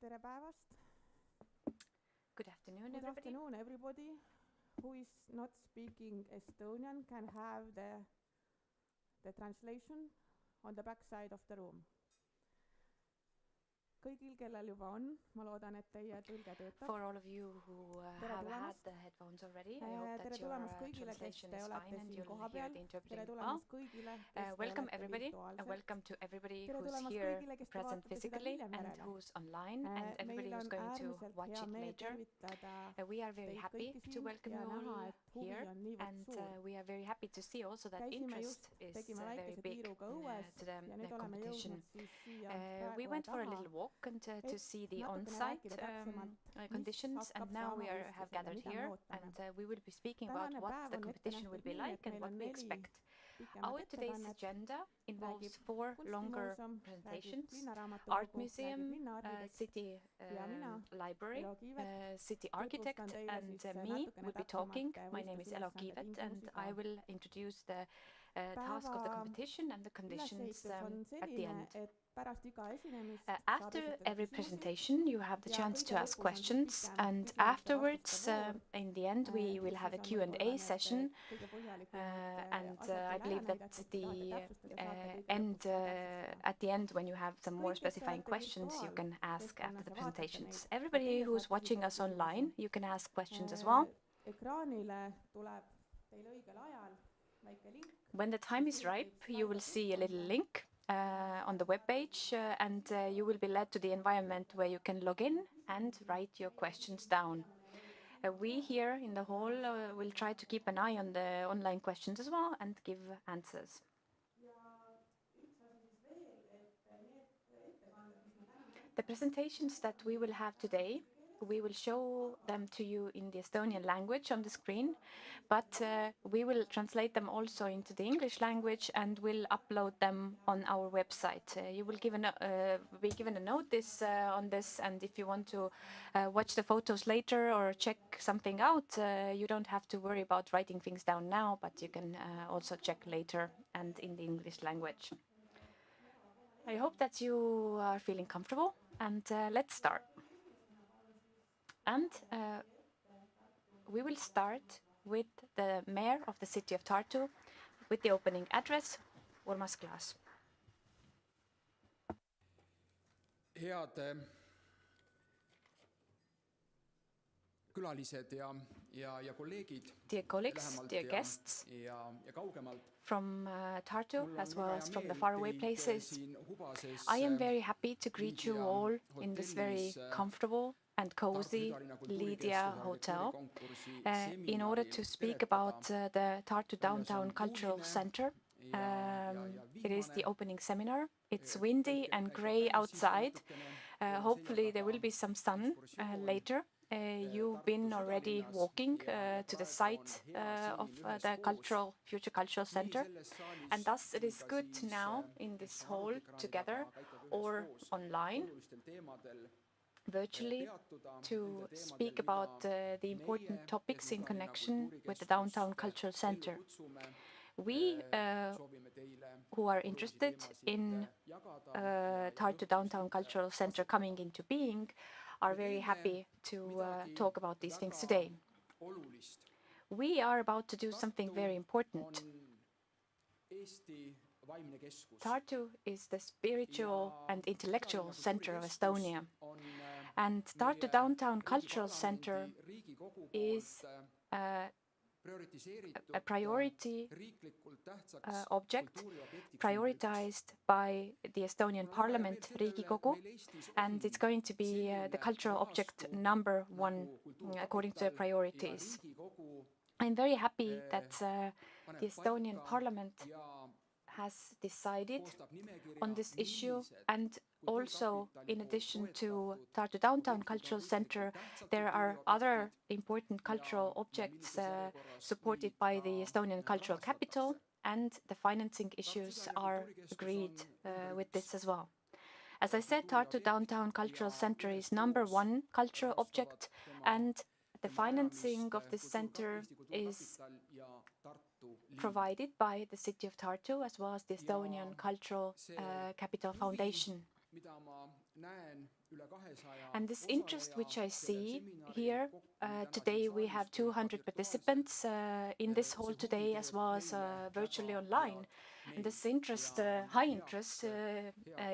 Tere päevast. Good afternoon, Good everybody. afternoon, everybody who is not speaking Estonian can have the translation on the back side of the room. Kõigil, kellel juba on, ma loodan, et teie tõlge töötab. For all of you who have had the headphones already, I hope that your translation is fine and you'll hear the interpreting well. Welcome everybody, and welcome to everybody who's here present physically and who's online, and everybody who's going to watch it later. We are very happy to welcome you all here, and we are very happy to see also that interest is very big to the competition. We went for a little walk and to see the on-site conditions, and now we have gathered here, and we will be speaking about what the competition will be like and what we expect. Our today's agenda involves 4 longer presentations: Art Museum, City Library, City Architect, and me will be talking. My name is Elo Kiivet, and I will introduce the task of the competition and the conditions at the end. After every presentation, you have the chance to ask questions, and afterwards, in the end, we will have a Q&A session, and I believe that at the end, when you have some more specifying questions, you can ask after the presentations. Everybody who's watching us online, you can ask questions as well. When the time is ripe, you will see a little link on the webpage, and you will be led to the environment where you can log in and write your questions down. We here in the hall will try to keep an eye on the online questions as well and give answers. The presentations that we will have today, we will show them to you in the Estonian language on the screen, but we will translate them also into the English language and will upload them on our website. You will be given a notice on this, and if you want to watch the photos later or check something out, you don't have to worry about writing things down now, but you can also check later and in the English language. I hope that you are feeling comfortable, and let's start. And we will start with the mayor of the city of Tartu with the opening address, Urmas, Klaas. Head külalised ja kolleegid, dear colleagues, dear guests from Tartu as well as from the faraway places, I am very happy to greet you all in this very comfortable and cozy Lydia Hotel in order to speak about the Tartu Downtown Cultural Center. It is the opening seminar. It's windy and grey outside. Hopefully there will be some sun later. You've been already walking to the site of the Future Cultural Center, and thus it is good now in this hall together or online virtually to speak about the important topics in connection with the Downtown Cultural Center. We who are interested in Tartu Downtown Cultural Center coming into being are very happy to talk about these things today. We are about to do something very important. Tartu is the spiritual and intellectual center of Estonia, and Tartu Downtown Cultural Center is a priority object prioritized by the Estonian Parliament, Riigikogu, and it's going to be the cultural object number 1 according to the priorities. I'm very happy that the Estonian Parliament has decided on this issue, and also in addition to Tartu Downtown Cultural Center, there are other important cultural objects supported by the Estonian Cultural Capital, and the financing issues are agreed with this as well. As I said, Tartu Downtown Cultural Center is number 1 cultural object, and the financing of this center is provided by the city of Tartu as well as the Estonian Cultural Capital Foundation. And this interest which I see here, today we have 200 participants in this hall today, as well as virtually online. And this interest, high interest,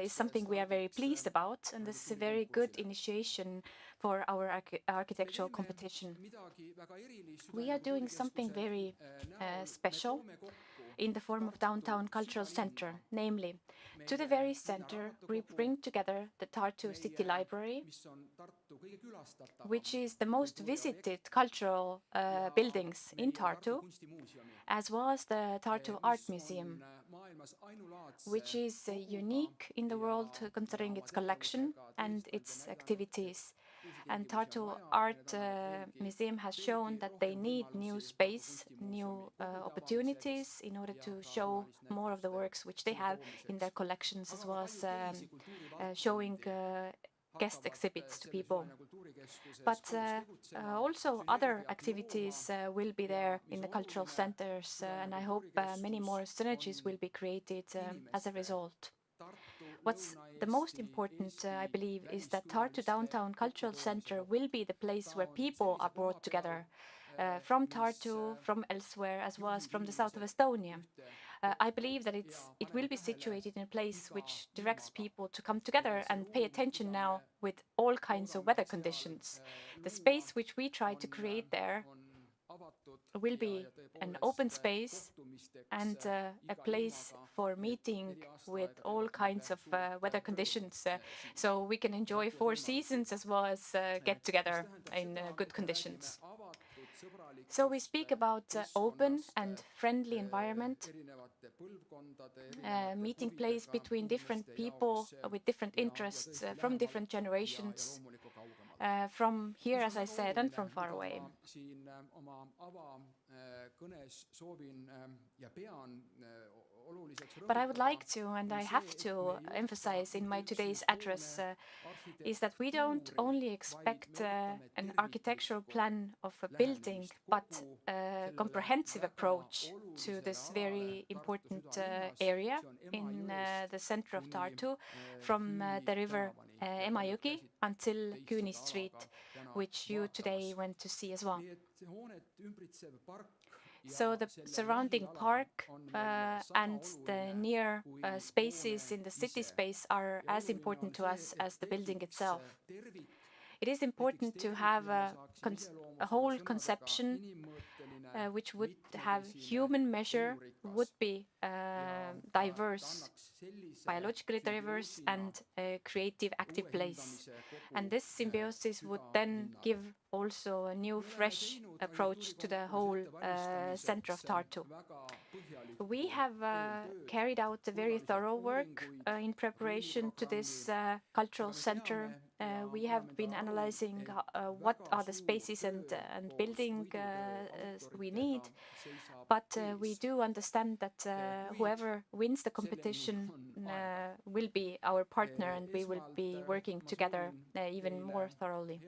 is something we are very pleased about, and this is a very good initiation for our architectural competition. We are doing something very special in the form of Downtown Cultural Center, namely, to the very center, we bring together the Tartu City Library, which is the most visited cultural buildings in Tartu, as well as the Tartu Art Museum, which is unique in the world considering its collection and its activities. And Tartu Art Museum has shown that they need new space, new opportunities in order to show more of the works which they have in their collections, as well as showing guest exhibits to people. But also other activities will be there in the cultural centers, and I hope many more synergies will be created as a result. What's the most important, I believe, is that Tartu Downtown Cultural Center will be the place where people are brought together from Tartu, from elsewhere, as well as from the south of Estonia. I believe that it will be situated in a place which directs people to come together and pay attention now with all kinds of weather conditions. The space which we try to create there will be an open space and a place for meeting with all kinds of weather conditions, so we can enjoy 4 seasons as well as get together in good conditions. So we speak about open and friendly environment, meeting place between different people with different interests from different generations, from here, as I said, and from far away. But I would like to, and I have to emphasize in my today's address, is that we don't only expect an architectural plan of a building, but a comprehensive approach to this very important area in the center of Tartu, from the river Emajõgi until Küüni Street, which you today went to see as well. So the surrounding park and the near spaces in the city space are as important to us as the building itself. It is important to have a whole conception which would have human measure, would be diverse, biologically diverse, and a creative, active place. And this symbiosis would then give also a new, fresh approach to the whole center of Tartu. We have carried out a very thorough work in preparation to this cultural center. We have been analyzing what are the spaces and building we need, but we do understand that whoever wins the competition will be our partner, and we will be working together even more thoroughly.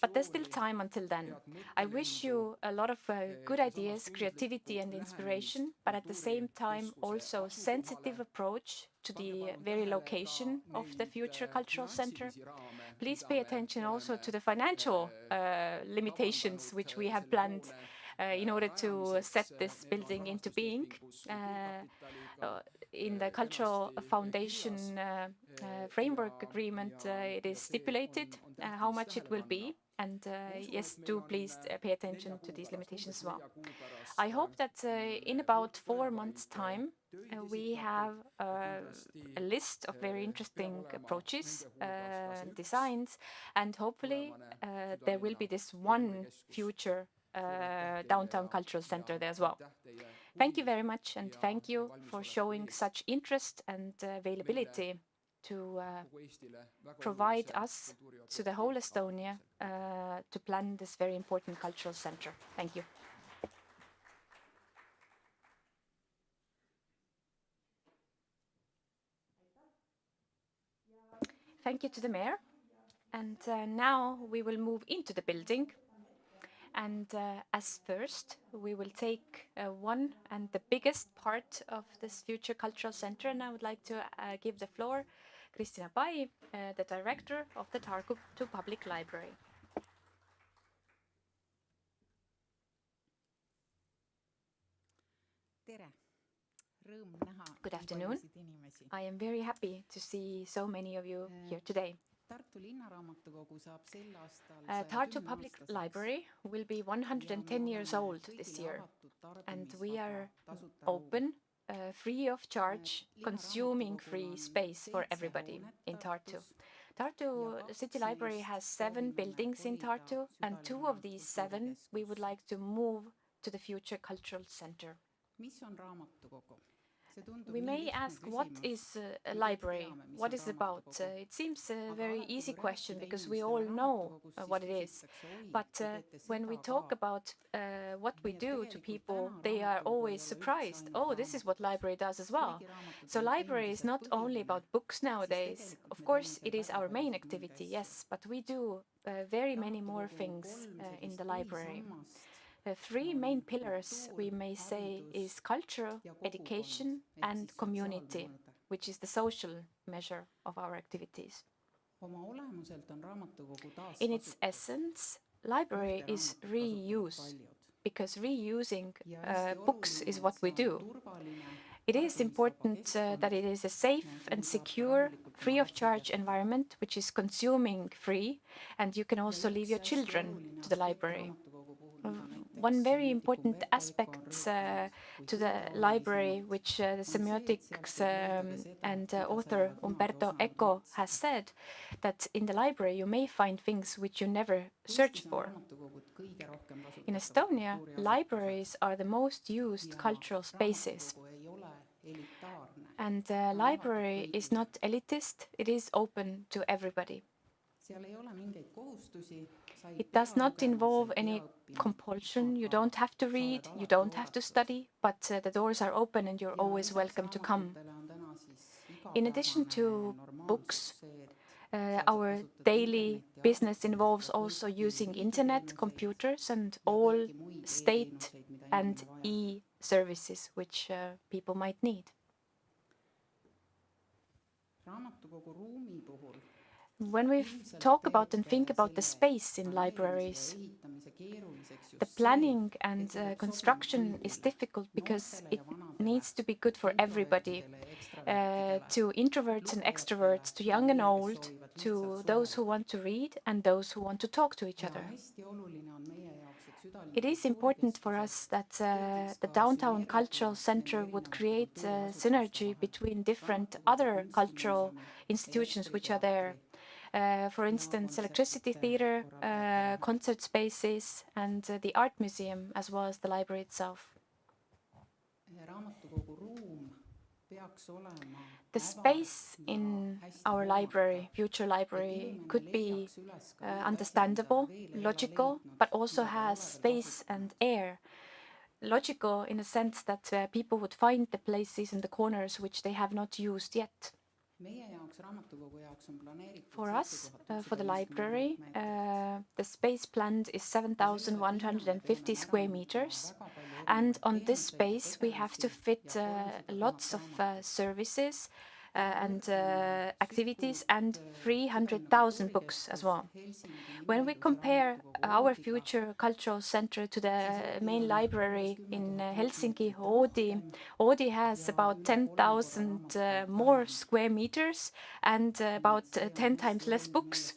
But there's still time until then. I wish you a lot of good ideas, creativity and inspiration, but at the same time also sensitive approach to the very location of the future cultural center. Please pay attention also to the financial limitations which we have planned in order to set this building into being. In the Cultural Foundation framework agreement, it is stipulated how much it will be. And yes, do please pay attention to these limitations as well. I hope that in about 4 months' time, we have a list of very interesting approaches, designs, and hopefully there will be this one future downtown cultural center there as well. Thank you very much, and thank you for showing such interest and availability to provide us to the whole Estonia to plan this very important cultural center. Thank you. Thank you to the mayor. And now we will move into the building. And as first, we will take one and the biggest part of this future cultural center. And I would like to give the floor Kristina Pai, the director of the Tartu Public Library. Good afternoon. I am very happy to see so many of you here today. Tartu Public Library will be 110 years old this year, and we are open, free of charge, consuming free space for everybody in Tartu. Tartu City Library has 7 buildings in Tartu, and 2 of these 7 we would like to move to the future cultural center. We may ask, what is a library? What is it about? It seems a very easy question because we all know what it is. But when we talk about what we do to people, they are always surprised. Oh, this is what library does as well. So library is not only about books nowadays. Of course, it is our main activity, yes, but we do very many more things in the library. 3 main pillars, we may say, is culture, education, and community, which is the social measure of our activities. In its essence, library is reuse, because reusing books is what we do. It is important that it is a safe and secure, free of charge environment, which is consuming free, and you can also leave your children to the library. One very important aspect to the library, which the semiotics and author Umberto Eco has said, that in the library you may find things which you never search for. In Estonia, libraries are the most used cultural spaces. And the library is not elitist, it is open to everybody. It does not involve any compulsion. You don't have to read, you don't have to study, but the doors are open and you're always welcome to come. In addition to books, our daily business involves also using internet, computers, and all state and e-services which people might need. When we talk about and think about the space in libraries, the planning and construction is difficult because it needs to be good for everybody, to introverts and extroverts, to young and old, to those who want to read and those who want to talk to each other. It is important for us that the downtown cultural center would create synergy between different other cultural institutions which are there. For instance, electricity theater, concert spaces, and the art museum, as well as the library itself. The space in our library, future library, could be understandable, logical, but also has space and air. Logical in a sense that people would find the places and the corners which they have not used yet. For us, for the library, the space planned is 7,150 square meters. And on this space, we have to fit lots of services and activities and 300,000 books as well. When we compare our future cultural center to the main library in Helsinki, Oodi has about 10,000 more square meters and about 10 times less books.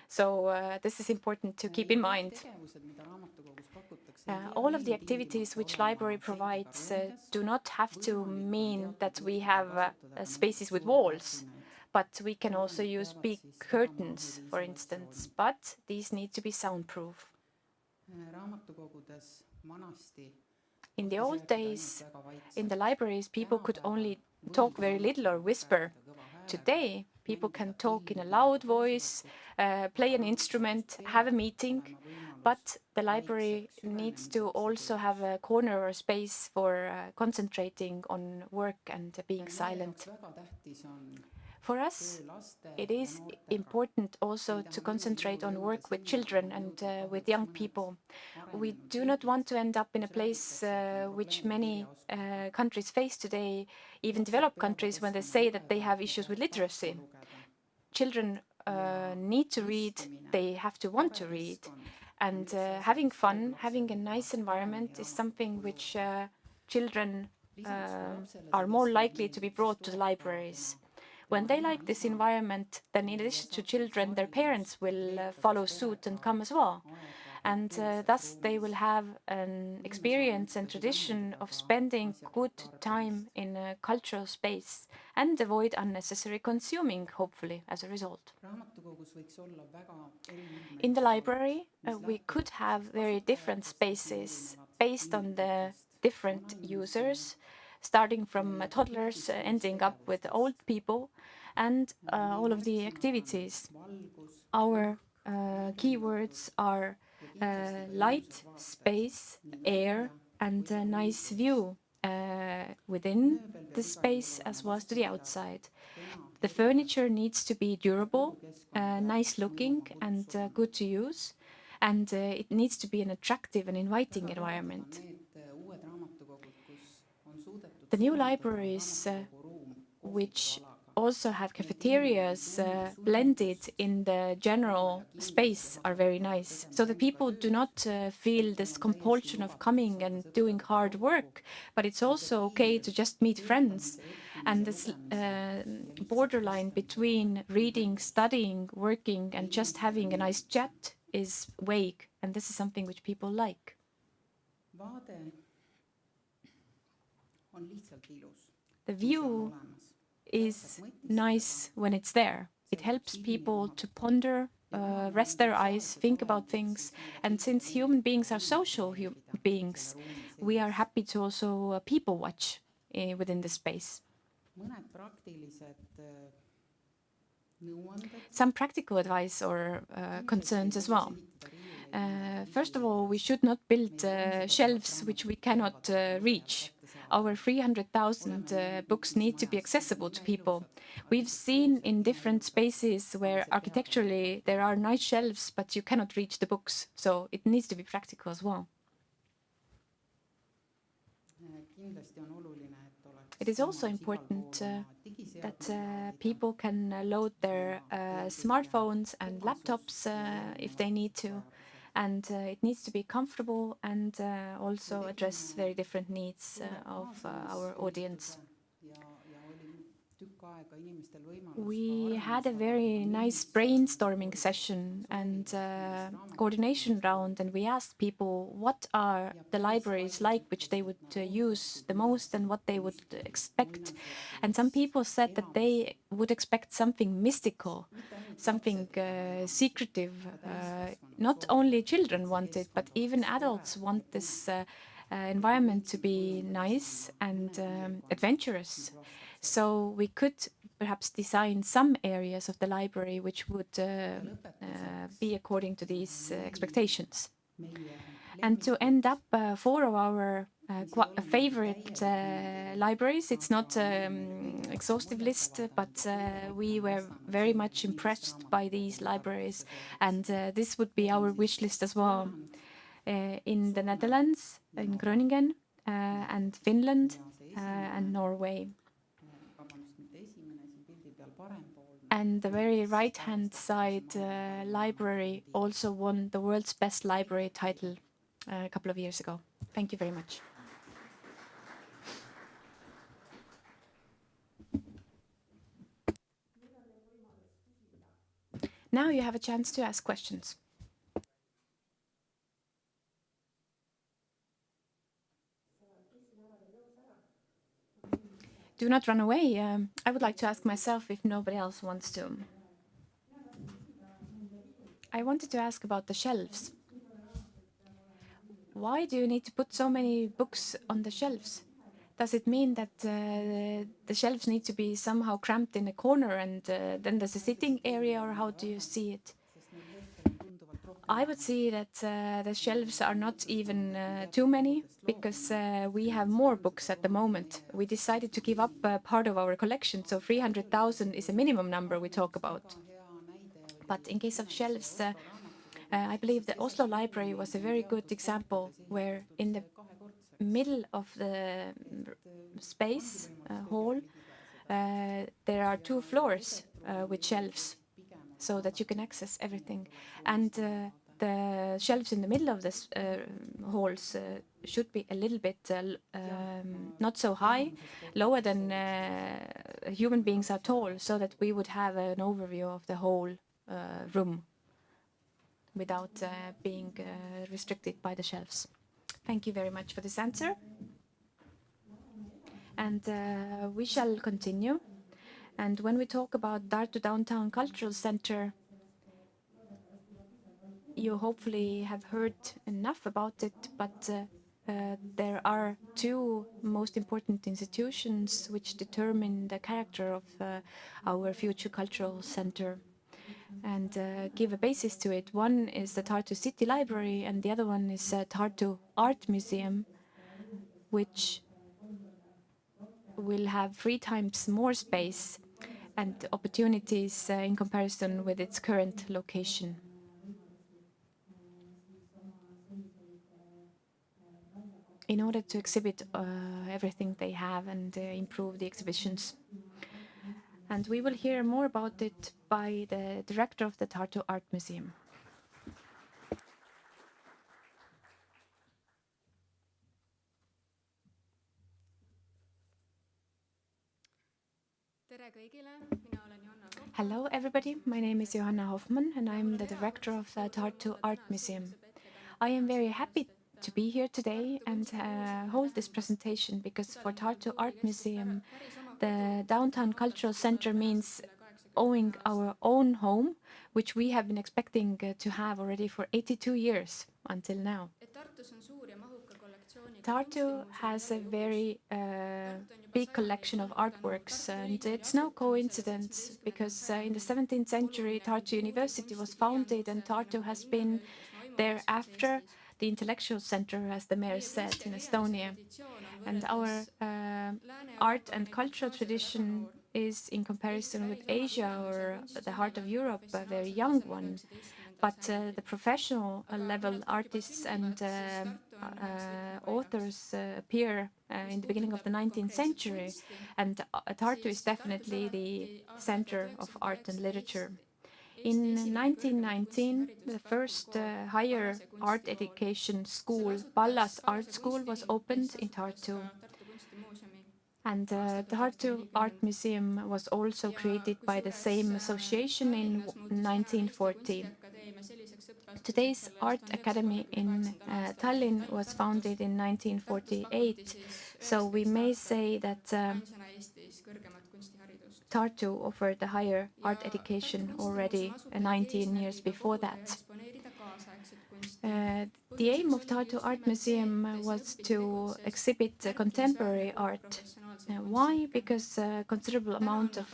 So this is important to keep in mind. All of the activities which library provides do not have to mean that we have spaces with walls, but we can also use big curtains, for instance, but these need to be soundproof. In the old days, in the libraries, people could only talk very little or whisper. Today, people can talk in a loud voice, play an instrument, have a meeting, but the library needs to also have a corner or space for concentrating on work and being silent. For us, it is important also to concentrate on work with children and with young people. We do not want to end up in a place which many countries face today, even developed countries, when they say that they have issues with literacy. Children need to read, they have to want to read. And having fun, having a nice environment is something which children are more likely to be brought to the libraries. When they like this environment, then in addition to children, their parents will follow suit and come as well. And thus they will have an experience and tradition of spending good time in a cultural space and avoid unnecessary consuming, hopefully, as a result. In the library, we could have very different spaces based on the different users, starting from toddlers, ending up with old people, and all of the activities. Our keywords are light, space, air, and a nice view within the space as well as to the outside. The furniture needs to be durable, nice looking, and good to use, and it needs to be an attractive and inviting environment. The new libraries, which also have cafeterias blended in the general space, are very nice. So that people do not feel this compulsion of coming and doing hard work, but it's also okay to just meet friends. And this borderline between reading, studying, working, and just having a nice chat is vague. And this is something which people like. The view is nice when it's there. It helps people to ponder, rest their eyes, think about things. And since human beings are social beings, we are happy to also people watch within the space. Some practical advice or concerns as well. First of all, we should not build shelves which we cannot reach. Our 300,000 books need to be accessible to people. We've seen in different spaces where architecturally there are nice shelves, but you cannot reach the books. So it needs to be practical as well. It is also important that people can load their smartphones and laptops if they need to. And it needs to be comfortable and also address very different needs of our audience. We had a very nice brainstorming session and coordination round, and we asked people what are the libraries like which they would use the most and what they would expect. And some people said that they would expect something mystical, something secretive. Not only children want it, but even adults want this environment to be nice and adventurous. So we could perhaps design some areas of the library which would be according to these expectations. And to end up 4 of our favorite libraries, it's not an exhaustive list, but we were very much impressed by these libraries. And this would be our wish list as well. In the Netherlands, in Groningen, and Finland, and Norway. And the very right-hand side library also won the world's best library title a couple of years ago. Thank you very much. Now you have a chance to ask questions. Do not run away. I would like to ask myself if nobody else wants to. I wanted to ask about the shelves. Why do you need to put so many books on the shelves? Does it mean that the shelves need to be somehow cramped in a corner and then there's a sitting area, or how do you see it? I would see that the shelves are not even too many because we have more books at the moment. We decided to give up part of our collection, so 300,000 is a minimum number we talk about. But in case of shelves, I believe the Oslo Library was a very good example where in the middle of the space hall, there are 2 floors with shelves so that you can access everything. And the shelves in the middle of this halls should be a little bit not so high, lower than human beings are tall, so that we would have an overview of the whole room without being restricted by the shelves. Thank you very much for this answer. And we shall continue. And when we talk about Tartu Downtown Cultural Center, you hopefully have heard enough about it, but there are 2 most important institutions which determine the character of our future cultural center and give a basis to it. One is the Tartu City Library and the other one is Tartu Art Museum, which will have 3 times more space and opportunities in comparison with its current location. In order to exhibit everything they have and improve the exhibitions. And we will hear more about it by the director of the Tartu Art Museum. Hello everybody, my name is Johanna Hoffmann and I'm the director of the Tartu Art Museum. I am very happy to be here today and hold this presentation because for Tartu Art Museum, the Downtown Cultural Center means owning our own home, which we have been expecting to have already for 82 years until now. Tartu has a very big collection of artworks, and it's no coincidence because in the 17th century Tartu University was founded and Tartu has been thereafter the intellectual center, as the mayor said, in Estonia. And our art and cultural tradition is, in comparison with Asia or the heart of Europe, a very young one. But the professional level artists and authors appear in the beginning of the 19th century, and Tartu is definitely the center of art and literature. In 1919, the first higher art education school, Pallas Art School, was opened in Tartu. And the Tartu Art Museum was also created by the same association in 1940. Today's Art Academy in Tallinn was founded in 1948, so we may say that Tartu offered a higher art education already 19 years before that. The aim of Tartu Art Museum was to exhibit contemporary art. Why? Because a considerable amount of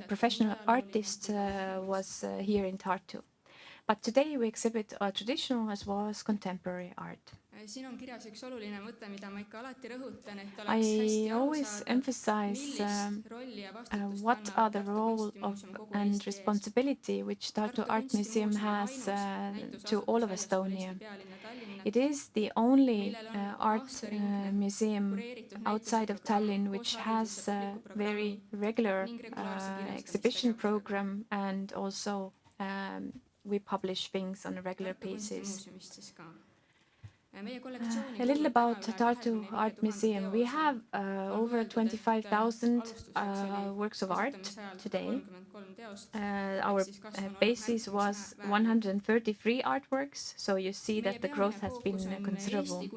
professional artists was here in Tartu. But today we exhibit traditional as well as contemporary art. I always emphasize what are the role of and responsibility which Tartu Art Museum has to all of Estonia. It is the only art museum outside of Tallinn which has a very regular exhibition program, and also we publish things on a regular basis. A little about Tartu Art Museum. We have over 25,000 works of art today. Our basis was 133 artworks, so you see that the growth has been considerable.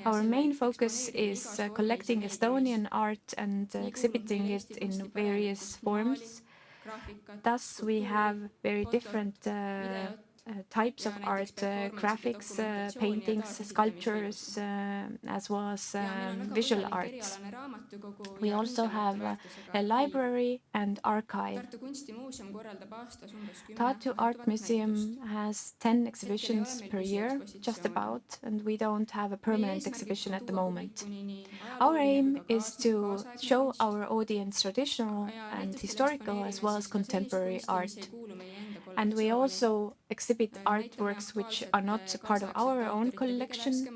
Our main focus is collecting Estonian art and exhibiting it in various forms. Thus, we have very different types of art, graphics, paintings, sculptures, as well as visual arts. We also have a library and archive. Tartu Art Museum has 10 exhibitions per year, just about, and we don't have a permanent exhibition at the moment. Our aim is to show our audience traditional and historical as well as contemporary art. And we also exhibit artworks which are not part of our own collection.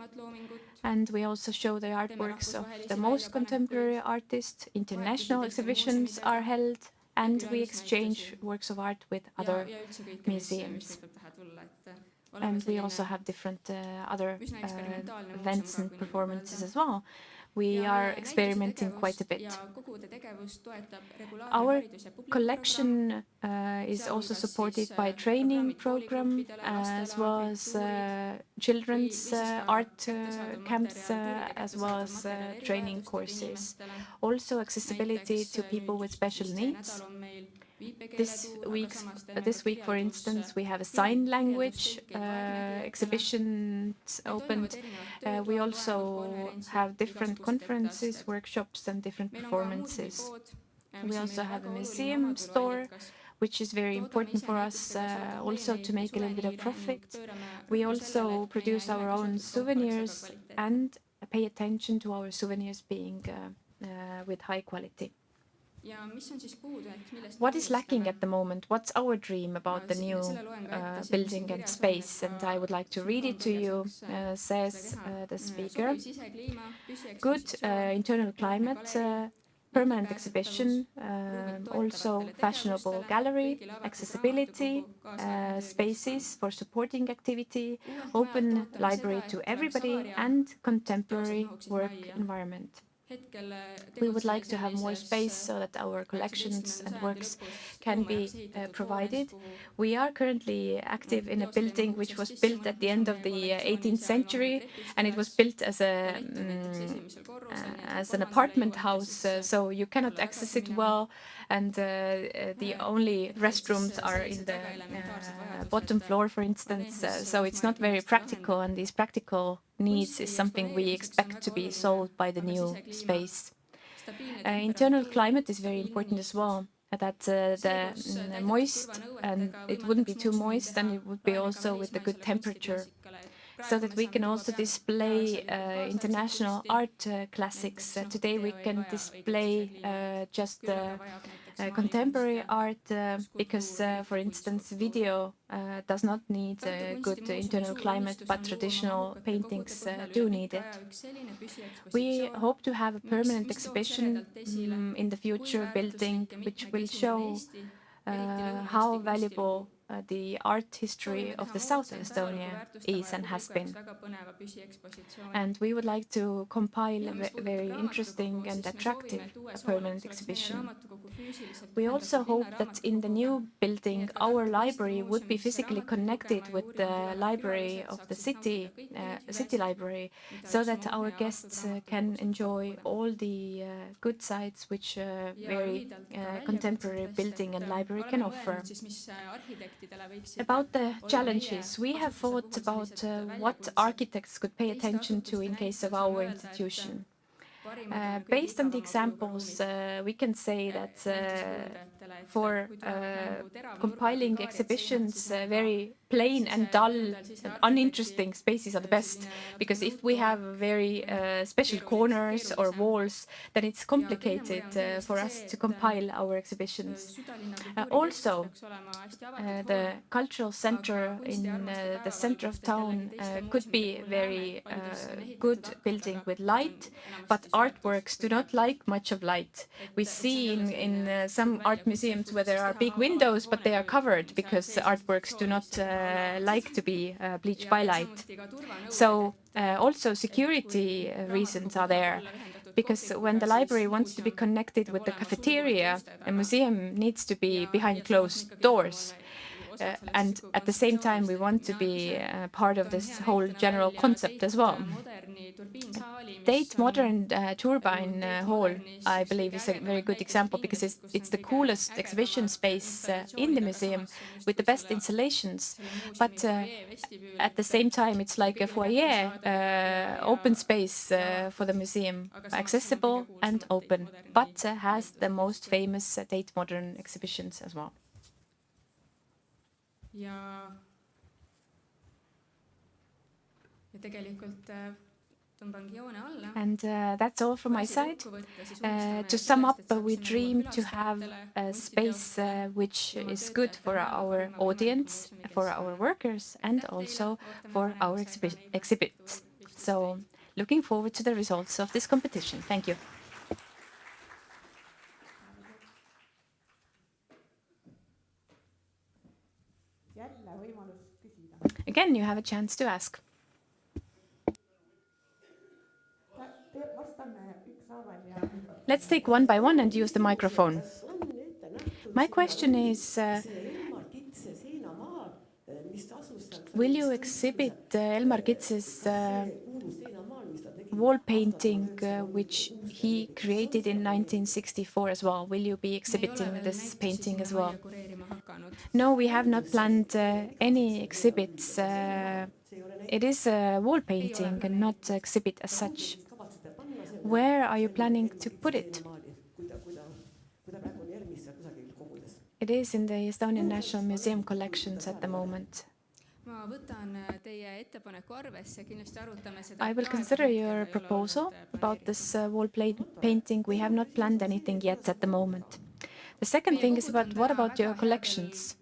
And we also show the artworks of the most contemporary artists. International exhibitions are held, and we exchange works of art with other museums. And we also have different other events and performances as well. We are experimenting quite a bit. Our collection is also supported by a training program as well as children's art camps as well as training courses. Also accessibility to people with special needs. This week, for instance, we have a sign language exhibition opened. We also have different conferences, workshops, and different performances. We also have a museum store, which is very important for us also to make a little bit of profit. We also produce our own souvenirs and pay attention to our souvenirs being with high quality. What is lacking at the moment? What's our dream about the new building and space? And I would like to read it to you, says the speaker. Good internal climate, permanent exhibition, also fashionable gallery, accessibility, spaces for supporting activity, open library to everybody, and contemporary work environment. We would like to have more space so that our collections and works can be provided. We are currently active in a building which was built at the end of the 18th century, and it was built as an apartment house, so you cannot access it well, and the only restrooms are in the bottom floor, for instance, so it's not very practical, and these practical needs is something we expect to be solved by the new space. Internal climate is very important as well, that the moist, and it wouldn't be too moist, and it would be also with the good temperature, so that we can also display international art classics. Today we can display just contemporary art because, for instance, video does not need a good internal climate, but traditional paintings do need it. We hope to have a permanent exhibition in the future building, which will show how valuable the art history of the south of Estonia is and has been. And we would like to compile a very interesting and attractive permanent exhibition. We also hope that in the new building, our library would be physically connected with the library of the city library, so that our guests can enjoy all the good sides which a very contemporary building and library can offer. About the challenges, we have thought about what architects could pay attention to in case of our institution. Based on the examples, we can say that for compiling exhibitions, very plain and dull and uninteresting spaces are the best, because if we have very special corners or walls, then it's complicated for us to compile our exhibitions. Also, the cultural center in the center of town could be a very good building with light, but artworks do not like much of light. We see in some art museums where there are big windows, but they are covered because artworks do not like to be bleached by light. So also security reasons are there, because when the library wants to be connected with the cafeteria, a museum needs to be behind closed doors. And at the same time, we want to be part of this whole general concept as well. Tate Modern Turbine Hall, I believe, is a very good example because it's the coolest exhibition space in the museum with the best installations. But at the same time, it's like a foyer, open space for the museum, accessible and open, but has the most famous Tate Modern exhibitions as well. And that's all from my side. To sum up, we dream to have a space which is good for our audience, for our workers, and also for our exhibits. So, looking forward to the results of this competition. Thank you. Again, you have a chance to ask. Let's take one by one and use the microphone. My question is, will you exhibit Elmar Kits's wall painting, which he created in 1964 as well? Will you be exhibiting this painting as well? No, we have not planned any exhibits. It is a wall painting and not an exhibit as such. Where are you planning to put it? It is in the Estonian National Museum collections at the moment. I will consider your proposal about this wall painting. We have not planned anything yet at the moment. The second thing is what about your collections?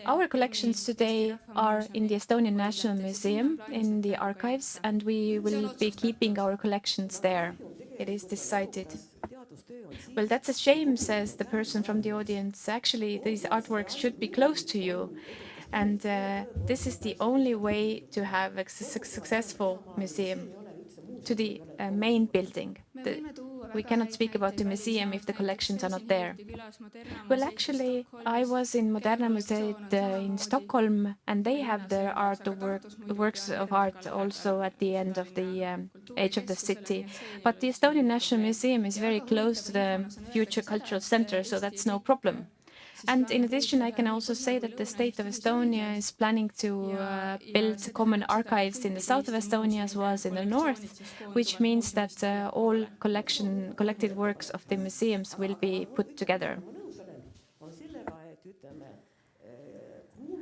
Our collections today are in the Estonian National Museum, in the archives, and we will be keeping our collections there. It is decided. Well, that's a shame, says the person from the audience. Actually, these artworks should be close to you. And this is the only way to have a successful museum, to the main building. We cannot speak about the museum if the collections are not there. Well, actually, I was in Moderna Museet in Stockholm, and they have their works of art also at the end of the edge of the city. But the Estonian National Museum is very close to the future cultural center, so that's no problem. And in addition, I can also say that the state of Estonia is planning to build common archives in the south of Estonia as well as in the north, which means that all collected works of the museums will be put together.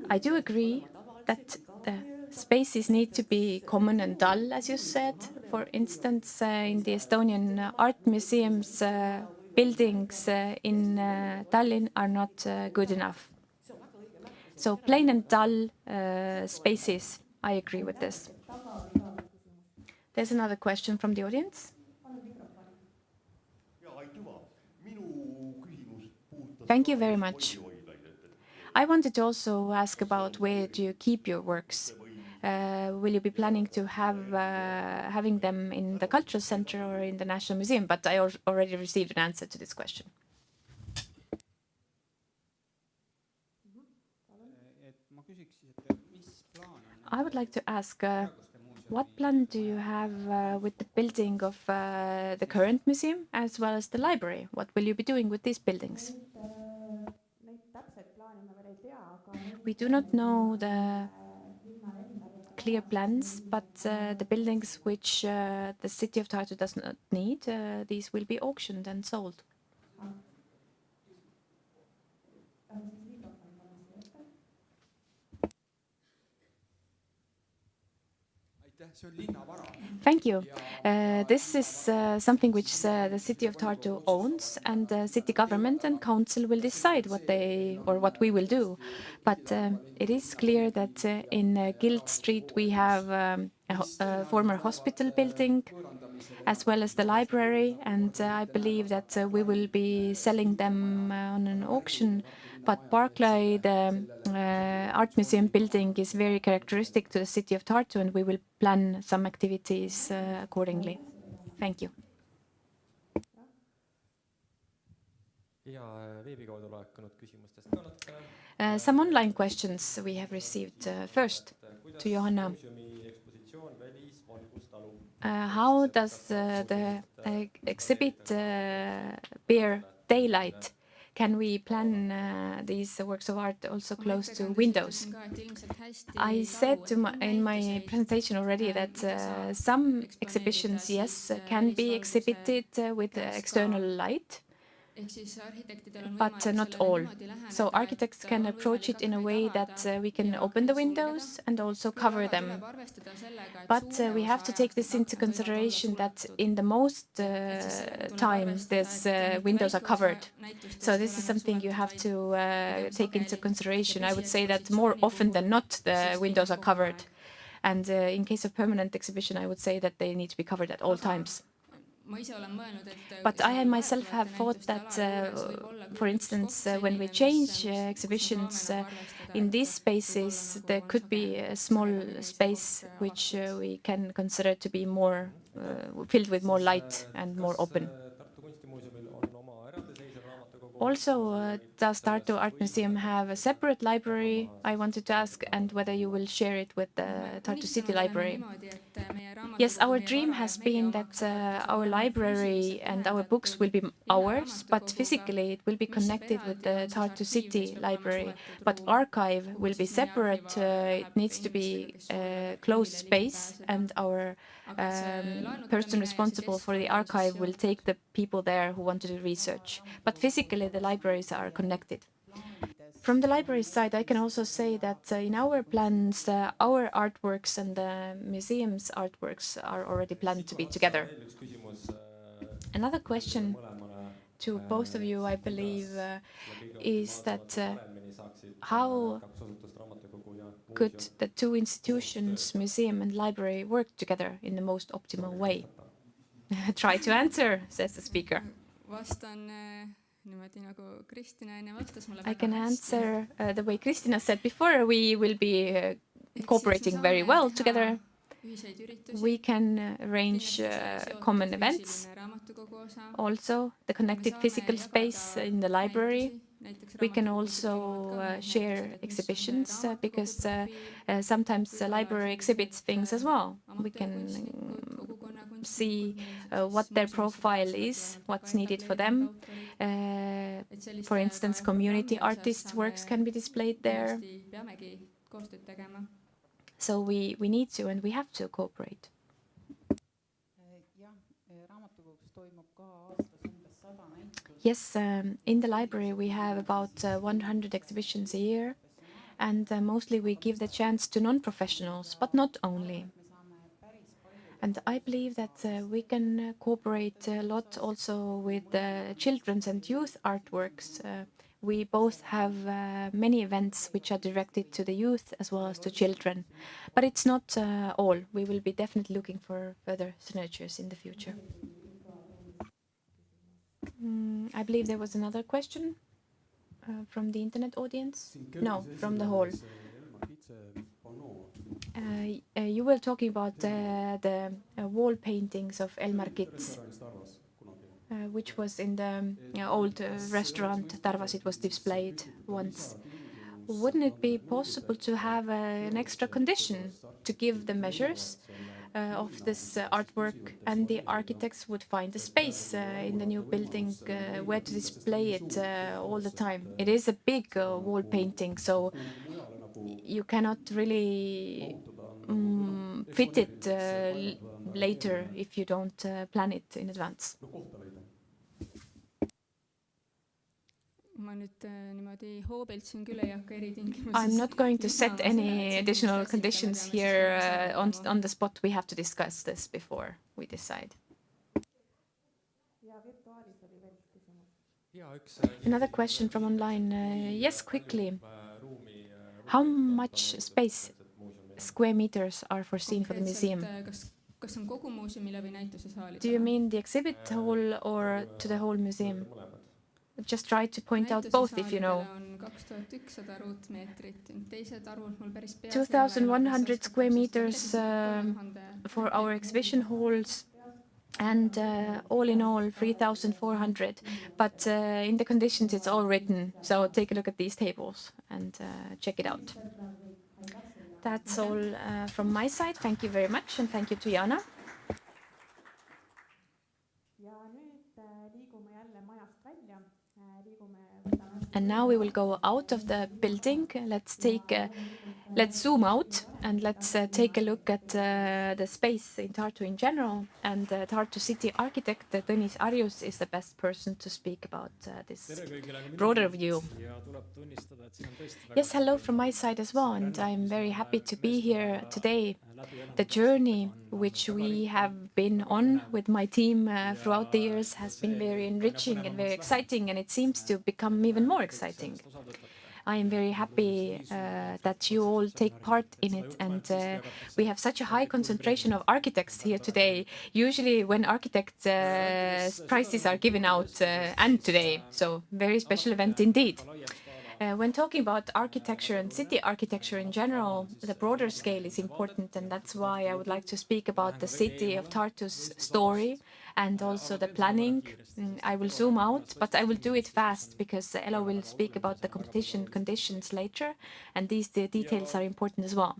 I do agree that the spaces need to be common and dull, as you said. For instance, in the Estonian Art Museum's buildings in Tallinn are not good enough. So plain and dull spaces, I agree with this. There's another question from the audience. Thank you very much. I wanted to also ask about where do you keep your works? Will you be planning to having them in the Cultural Center or in the National Museum? But I already received an answer to this question. I would like to ask, what plan do you have with the building of the current museum as well as the library? What will you be doing with these buildings? We do not know the clear plans, but the buildings which the city of Tartu does not need, these will be auctioned and sold. Thank you. This is something which the city of Tartu owns, and the city government and council will decide what we will do. But it is clear that in Guild Street we have a former hospital building, as well as the library, and I believe that we will be selling them on an auction. But Barclay, the Art Museum building, is very characteristic to the city of Tartu, and we will plan some activities accordingly. Thank you. Some online questions we have received. First, to Johanna. how does the exhibit bear daylight? Can we plan these works of art also close to windows? I said in my presentation already that some exhibitions, yes, can be exhibited with external light, but not all. So architects can approach it in a way that we can open the windows and also cover them. But we have to take this into consideration that in the most times these windows are covered. So this is something you have to take into consideration. I would say that more often than not the windows are covered. And in case of permanent exhibition, I would say that they need to be covered at all times. But I myself have thought that, for instance, when we change exhibitions in these spaces, there could be a small space which we can consider to be more filled with more light and more open. Also, does Tartu Art Museum have a separate library? I wanted to ask, and whether you will share it with the Tartu City Library. Yes, our dream has been that our library and our books will be ours, but physically it will be connected with the Tartu City Library. But archive will be separate. It needs to be a closed space, and our person responsible for the archive will take the people there who want to do research. But physically the libraries are connected. From the library side, I can also say that in our plans, our artworks and the museum's artworks are already planned to be together. Another question to both of you, I believe, is that how could the two institutions, museum and library, work together in the most optimal way? Try to answer, says the speaker. I can answer the way Kristina said before. We will be cooperating very well together. We can arrange common events. Also, the connected physical space in the library. We can also share exhibitions because sometimes the library exhibits things as well. We can see what their profile is, what's needed for them. For instance, community artists' works can be displayed there. So we need to and we have to cooperate. Yes, in the library we have about 100 exhibitions a year, and mostly we give the chance to non-professionals, but not only. And I believe that we can cooperate a lot also with children's and youth artworks. We both have many events which are directed to the youth as well as to children. But it's not all. We will be definitely looking for further synergies in the future. I believe there was another question from the internet audience. No, from the hall. You were talking about the wall paintings of Elmar Kits, which was in the old restaurant Tarvas. It was displayed once. Wouldn't it be possible to have an extra condition to give the measures of this artwork, and the architects would find a space in the new building where to display it all the time? It is a big wall painting, so you cannot really fit it later if you don't plan it in advance. I'm not going to set any additional conditions here on the spot. We have to discuss this before we decide. Another question from online. Yes, quickly. How much space, square meters, are foreseen for the museum? Do you mean the exhibit hall or to the whole museum? Just try to point out both if you know. 2,100 square meters for our exhibition halls, and all in all 3,400. But in the conditions it's all written, so take a look at these tables and check it out. That's all from my side. Thank you very much, and thank you to Jana. And now we will go out of the building. Let's zoom out and let's take a look at the space in Tartu in general. And Tartu city architect Tõnis Arjus is the best person to speak about this broader view. Yes, hello from my side as well, and I'm very happy to be here today. The journey which we have been on with my team throughout the years has been very enriching and very exciting, and it seems to become even more exciting. I am very happy that you all take part in it, and we have such a high concentration of architects here today. Usually when architect prizes are given out, and today, so very special event indeed. When talking about architecture and city architecture in general, the broader scale is important, and that's why I would like to speak about the city of Tartu's story and also the planning. I will zoom out, but I will do it fast because Elo will speak about the competition conditions later, and the details are important as well.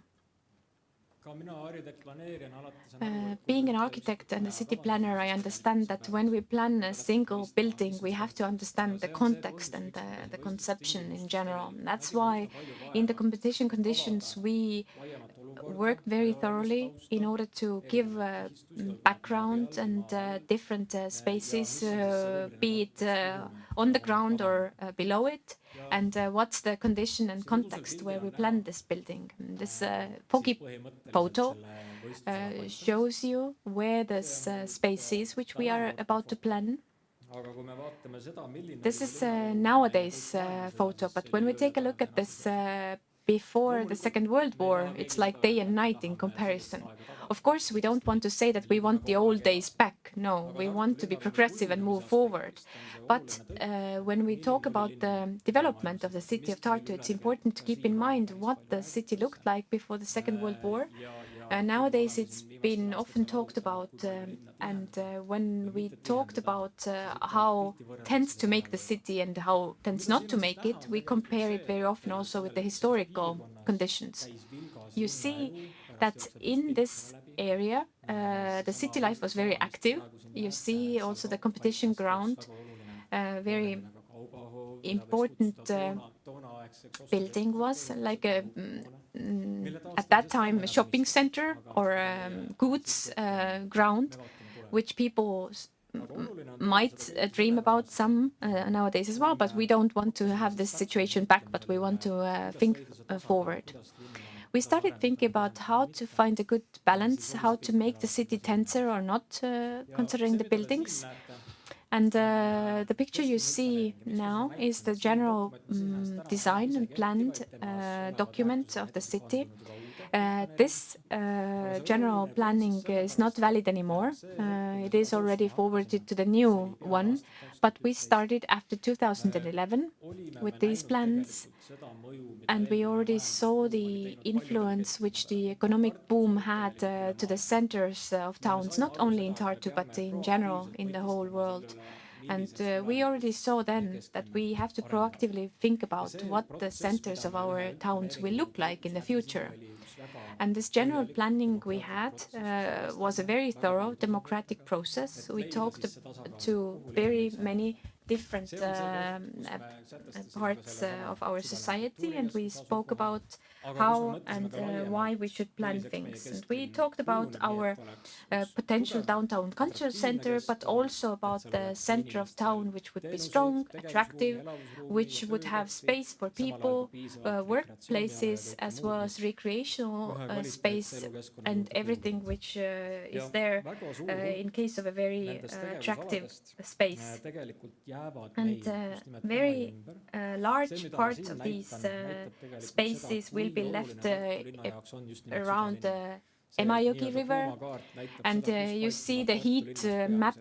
Being an architect and a city planner, I understand that when we plan a single building, we have to understand the context and the conception in general. That's why in the competition conditions, we worked very thoroughly in order to give background and different spaces, be it on the ground or below it, and what's the condition and context where we planned this building. This foggy photo shows you where this space is, which we are about to plan. This is nowadays photo, but when we take a look at this before the Second World War, it's like day and night in comparison. Of course, we don't want to say that we want the old days back. No, we want to be progressive and move forward. But when we talk about the development of the city of Tartu, it's important to keep in mind what the city looked like before the Second World War. Nowadays, it's been often talked about, and when we talked about how tends to make the city and how tends not to make it, we compare it very often also with the historical conditions. You see that in this area, the city life was very active. You see also the competition ground, very important building was like a at that time a shopping center or goods ground, which people might dream about some nowadays as well, but we don't want to have this situation back, but we want to think forward. We started thinking about how to find a good balance, how to make the city tenser or not, considering the buildings. And the picture you see now is the general design and planned document of the city. This general planning is not valid anymore. It is already forwarded to the new one, but we started after 2011 with these plans, and we already saw the influence which the economic boom had to the centers of towns, not only in Tartu, but in general in the whole world. And we already saw then that we have to proactively think about what the centers of our towns will look like in the future. And this general planning we had was a very thorough democratic process. We talked to very many different parts of our society, and we spoke about how and why we should plan things. And we talked about our potential downtown cultural center, but also about the center of town, which would be strong, attractive, which would have space for people, workplaces, as well as recreational space, and everything which is there in case of a very attractive space. And very large part of these spaces will be left around the Emajõgi River, and you see the heat map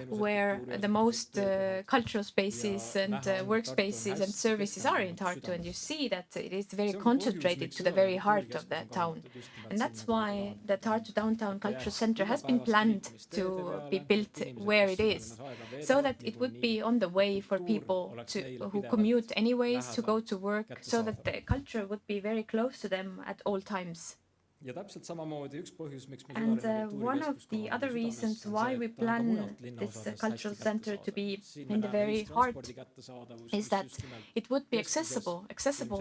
where the most cultural spaces and workspaces and services are in Tartu, and you see that it is very concentrated to the very heart of the town. And that's why the Tartu Downtown Cultural Center has been planned to be built where it is, so that it would be on the way for people who commute anyways to go to work, so that the culture would be very close to them at all times. ja täpselt samamoodi üks põhjus, miks me And one of the other reasons why we plan this cultural center to be in the very heart is that it would be accessible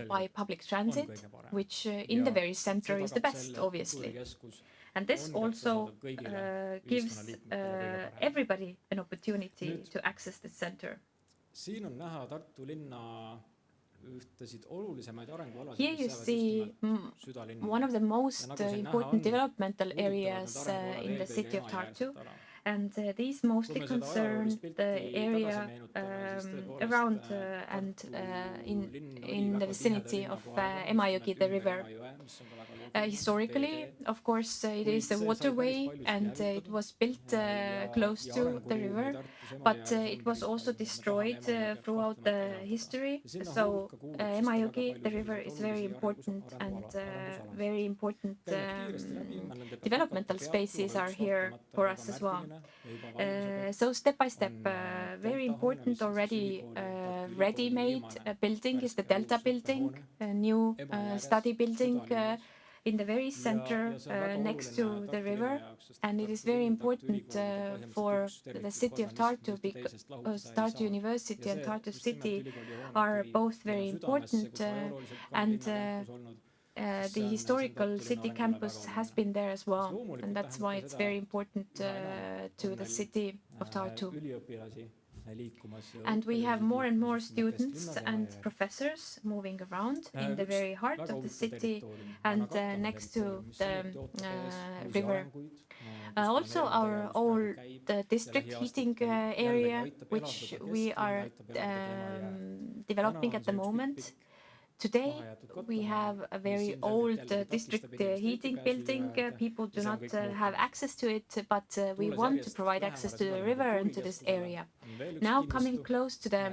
by public transit, which in the very center is the best, obviously. And this also gives everybody an opportunity to access the center. Siin on näha Tartu linna Here you see one of the most important developmental areas in the city of Tartu, and these mostly concern the area around and in the vicinity of Emajõgi, the river. Historically, of course, it is a waterway and it was built close to the river, but it was also destroyed throughout the history. So Emajõgi, the river, is very important, and very important developmental spaces are here for us as well. So step by step, very important already ready-made building is the Delta building, a new study building in the very center next to the river, and it is very important for the city of Tartu because Tartu University and Tartu City are both very important, and the historical city campus has been there as well, and that's why it's very important to the city of Tartu. And we have more and more students and professors moving around in the very heart of the city and next to the river. Also our old district heating area, which we are developing at the moment. Today we have a very old district heating building. People do not have access to it, but we want to provide access to the river and to this area. Now coming close to the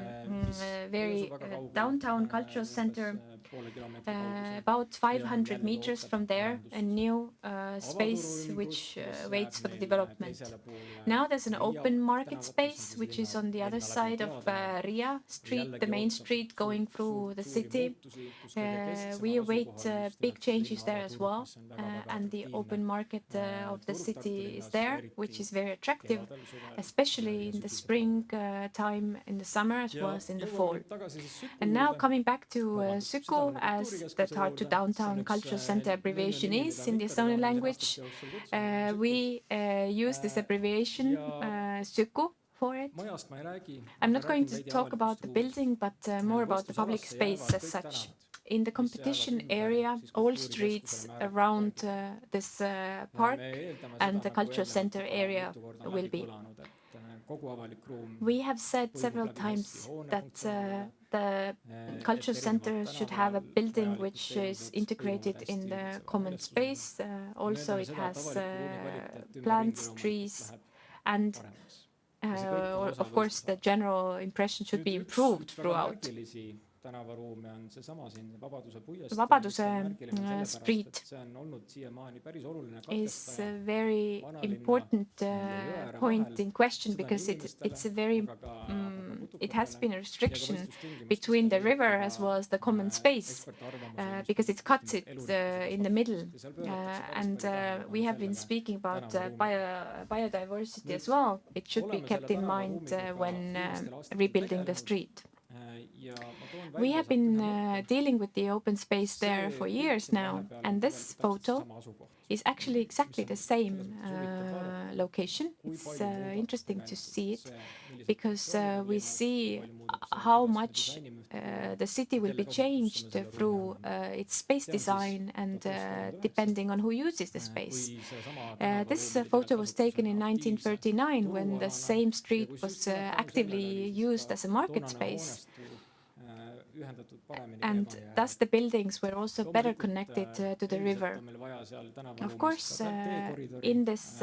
very downtown cultural center, about 500 meters from there, a new space which waits for the development. Now there's an open market space which is on the other side of Riia Street, the main street going through the city. We await big changes there as well, and the open market of the city is there, which is very attractive, especially in the spring time, in the summer as well as in the fall. And now coming back to Süku, as the Tartu Downtown Cultural Center abbreviation is in the Estonian language, we use this abbreviation Süku for it. I'm not going to talk about the building, but more about the public space as such. In the competition area, all streets around this park and the cultural center area will be. We have said several times that the cultural center should have a building which is integrated in the common space. Also, it has plants, trees, and of course, the general impression should be improved throughout. Vabaduse Street is a very important point in question because it's a very it has been a restriction between the river as well as the common space because it cuts it in the middle, and we have been speaking about biodiversity as well. It should be kept in mind when rebuilding the street. We have been dealing with the open space there for years now, and this photo is actually exactly the same location. It's interesting to see it because we see how much the city will be changed through its space design and depending on who uses the space. This photo was taken in 1939 when the same street was actively used as a market space. And thus the buildings were also better connected to the river. Of course, in this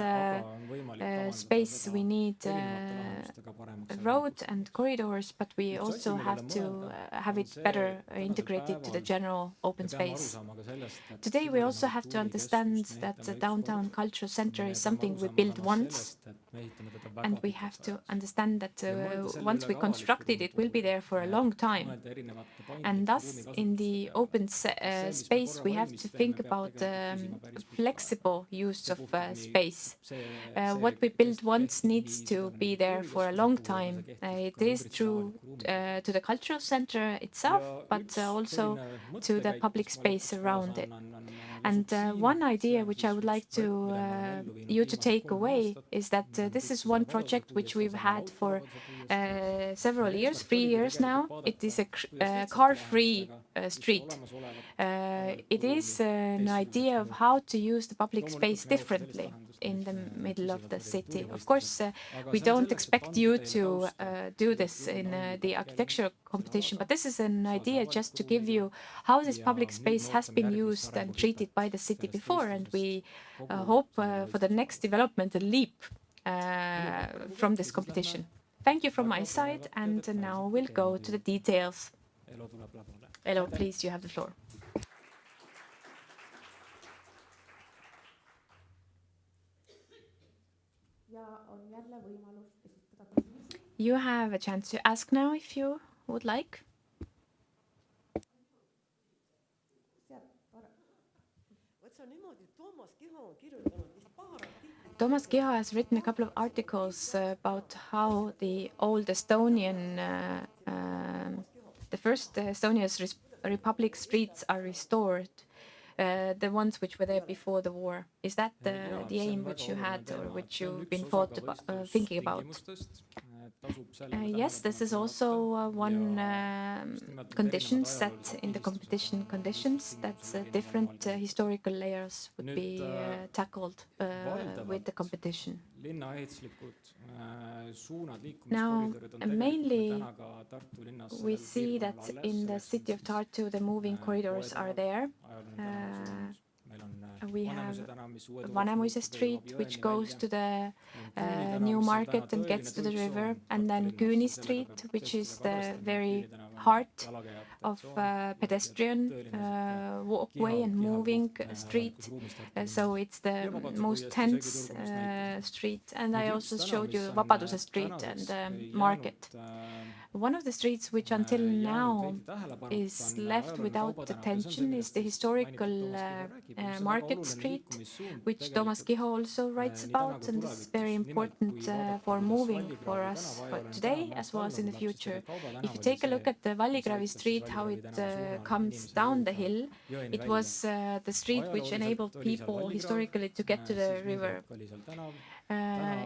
space we need a road and corridors, but we also have to have it better integrated to the general open space. Today we also have to understand that the downtown cultural center is something we build once, And we have to understand that once we construct it, it will be there for a long time. And thus, in the open space, we have to think about flexible use of space. What we build once needs to be there for a long time. It is true to the cultural center itself, but also to the public space around it. And one idea which I would like you to take away is that this is one project which we've had for several years, 3 years now. It is a car-free street. It is an idea of how to use the public space differently in the middle of the city. Of course, we don't expect you to do this in the architectural competition, but this is an idea just to give you how this public space has been used and treated by the city before, and we hope for the next development a leap from this competition. Thank you from my side, and now we'll go to the details. Elo, please, you have the floor. You have a chance to ask now if you would like. Toomas Kiho has written a couple of articles about how the old Estonian, the first Estonia's Republic streets are restored, the ones which were there before the war. Is that the aim which you had or which you've been thinking about? Yes, this is also one condition set in the competition conditions, that different historical layers would be tackled with the competition. Now, mainly we see that in the city of Tartu the moving corridors are there. We have Vanemuise Street, which goes to the new market and gets to the river, and then Küüni Street, which is the very heart of pedestrian walkway and moving street. So it's the most tense street. And I also showed you Vabaduse Street and market. One of the streets which until now is left without attention is the historical Market Street, which Toomas Kiho also writes about, and this is very important for moving for us for today as well as in the future. If you take a look at the Valligravi Street, how it comes down the hill, it was the street which enabled people historically to get to the river.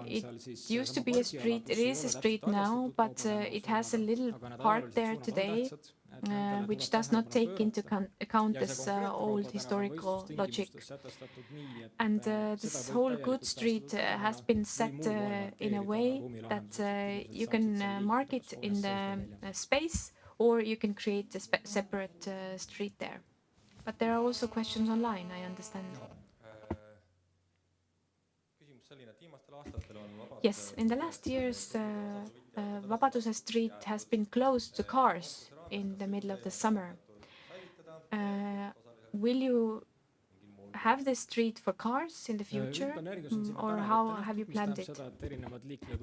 It used to be a street, it is a street now, but it has a little part there today which does not take into account this old historical logic. And this whole good street has been set in a way that you can mark it in the space, or you can create a separate street there. But there are also questions online, I understand. Yes, in the last years, Vabaduse Street has been closed to cars in the middle of the summer. Will you have this street for cars in the future, or how have you planned it?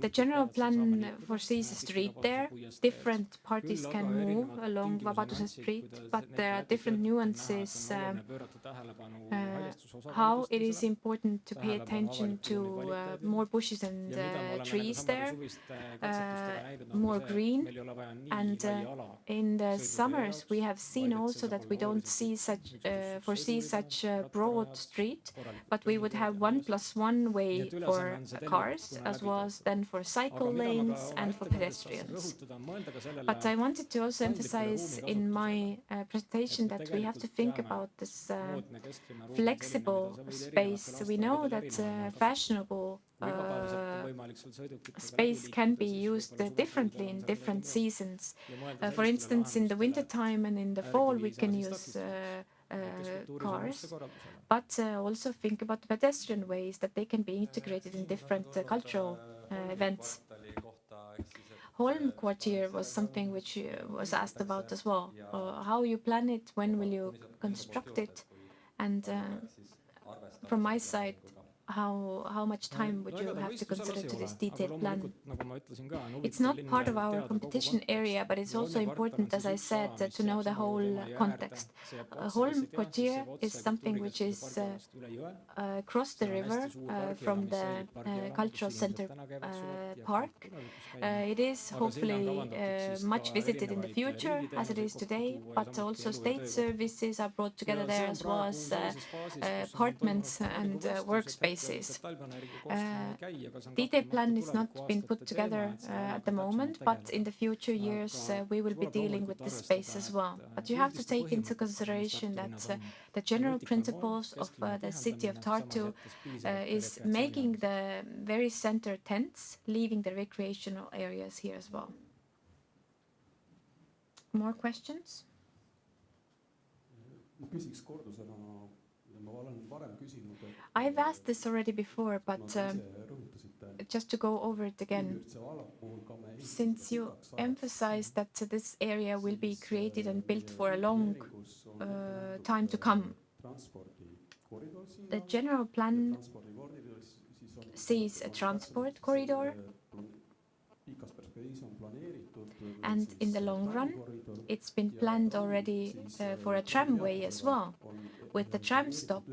The general plan foresees a street there. Different parties can move along Vabaduse Street, but there are different nuances how it is important to pay attention to more bushes and trees there, more green. And in the summers, we have seen also that we don't foresee such broad street, but we would have 1+1 way for cars as well as then for cycle lanes and for pedestrians. But I wanted to also emphasize in my presentation that we have to think about this flexible space. We know that fashionable space can be used differently in different seasons. For instance, in the winter time and in the fall, we can use cars, but also think about pedestrian ways that they can be integrated in different cultural events. Holm Quartier was something which was asked about as well. How you plan it, when will you construct it? And from my side, how much time would you have to consider to this detailed plan? It's not part of our competition area, but it's also important, as I said, to know the whole context. Holm Quartier is something which is across the river from the cultural center park. It is hopefully much visited in the future as it is today, but also state services are brought together there, as well as apartments and workspaces. Detailed plan is not been put together at the moment, but in the future years we will be dealing with this space as well. But you have to take into consideration that the general principles of the city of Tartu is making the very center tense, leaving the recreational areas here as well. More questions? I've asked this already before, but just to go over it again, since you emphasized that this area will be created and built for a long time to come, the general plan sees a transport corridor, and in the long run, it's been planned already for a tramway as well, with the tram stop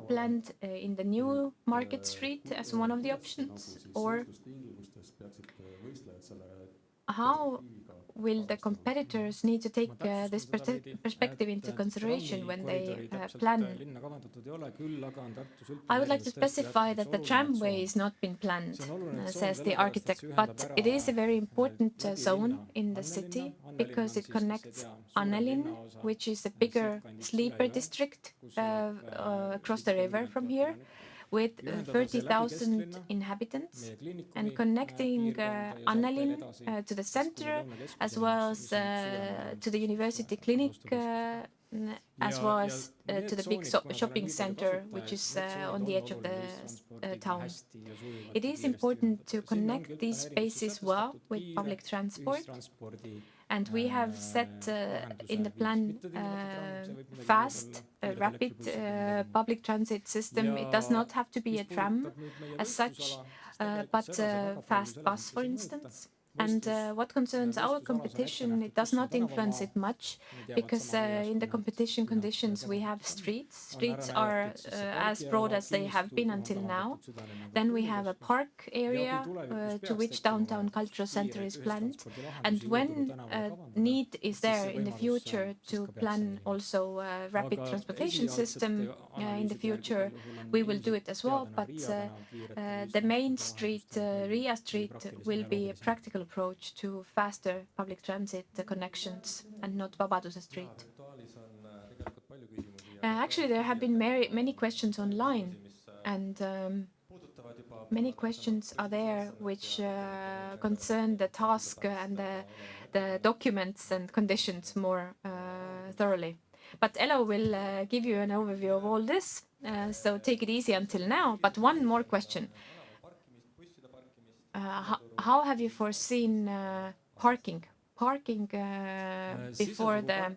planned in the new Market Street as one of the options. Or how will the competitors need to take this perspective into consideration when they plan? I would like to specify that the tramway has not been planned, says the architect, but it is a very important zone in the city because it connects Annelin, which is a bigger sleeper district across the river from here, with 30,000 inhabitants, and connecting Annelin to the center, as well as to the university clinic, as well as to the big shopping center, which is on the edge of the town. It is important to connect these spaces well with public transport. And we have set in the plan fast, rapid public transit system. It does not have to be a tram as such, but a fast bus, for instance. And what concerns our competition, it does not influence it much, because in the competition conditions we have streets. Streets are as broad as they have been until now. Then we have a park area to which downtown cultural center is planned. And when need is there in the future to plan also a rapid transportation system in the future, we will do it as well. But the main street, Riia Street, will be a practical approach to faster public transit connections and not Vabaduse Street. Actually, there have been many questions online, and many questions are there which concern the task and the documents and conditions more thoroughly. But Elo will give you an overview of all this, so take it easy until now. But one more question. How have you foreseen parking before the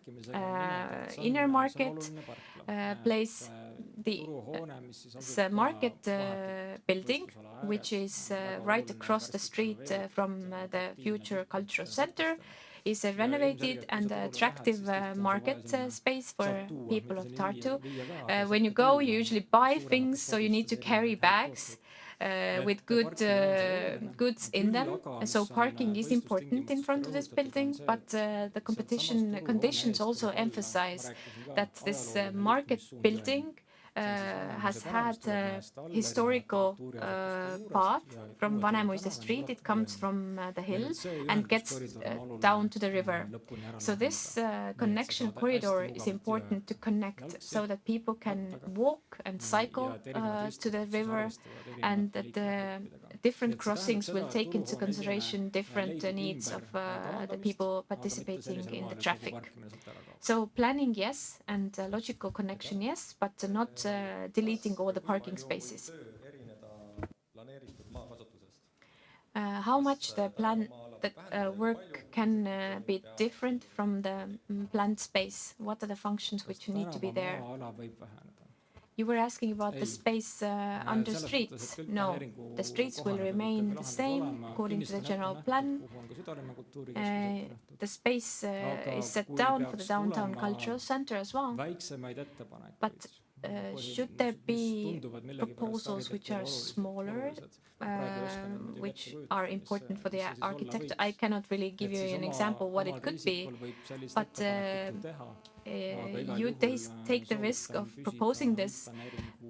inner market place, the market building, which is right across the street from the future cultural center, is a renovated and attractive market space for people of Tartu. When you go, you usually buy things, so you need to carry bags with good goods in them. So parking is important in front of this building, but the competition conditions also emphasize that this market building has had a historical path from Vanemuise Street. It comes from the hill and gets down to the river. So this connection corridor is important to connect so that people can walk and cycle to the river, and that the different crossings will take into consideration different needs of the people participating in the traffic. So planning, yes, and logical connection, yes, but not deleting all the parking spaces. How much the work can be different from the planned space? What are the functions which need to be there? You were asking about the space under streets. No, the streets will remain the same according to the general plan. The space is set down for the downtown cultural center as well. But should there be proposals which are smaller, which are important for the architect? I cannot really give you an example what it could be, but you take the risk of proposing this,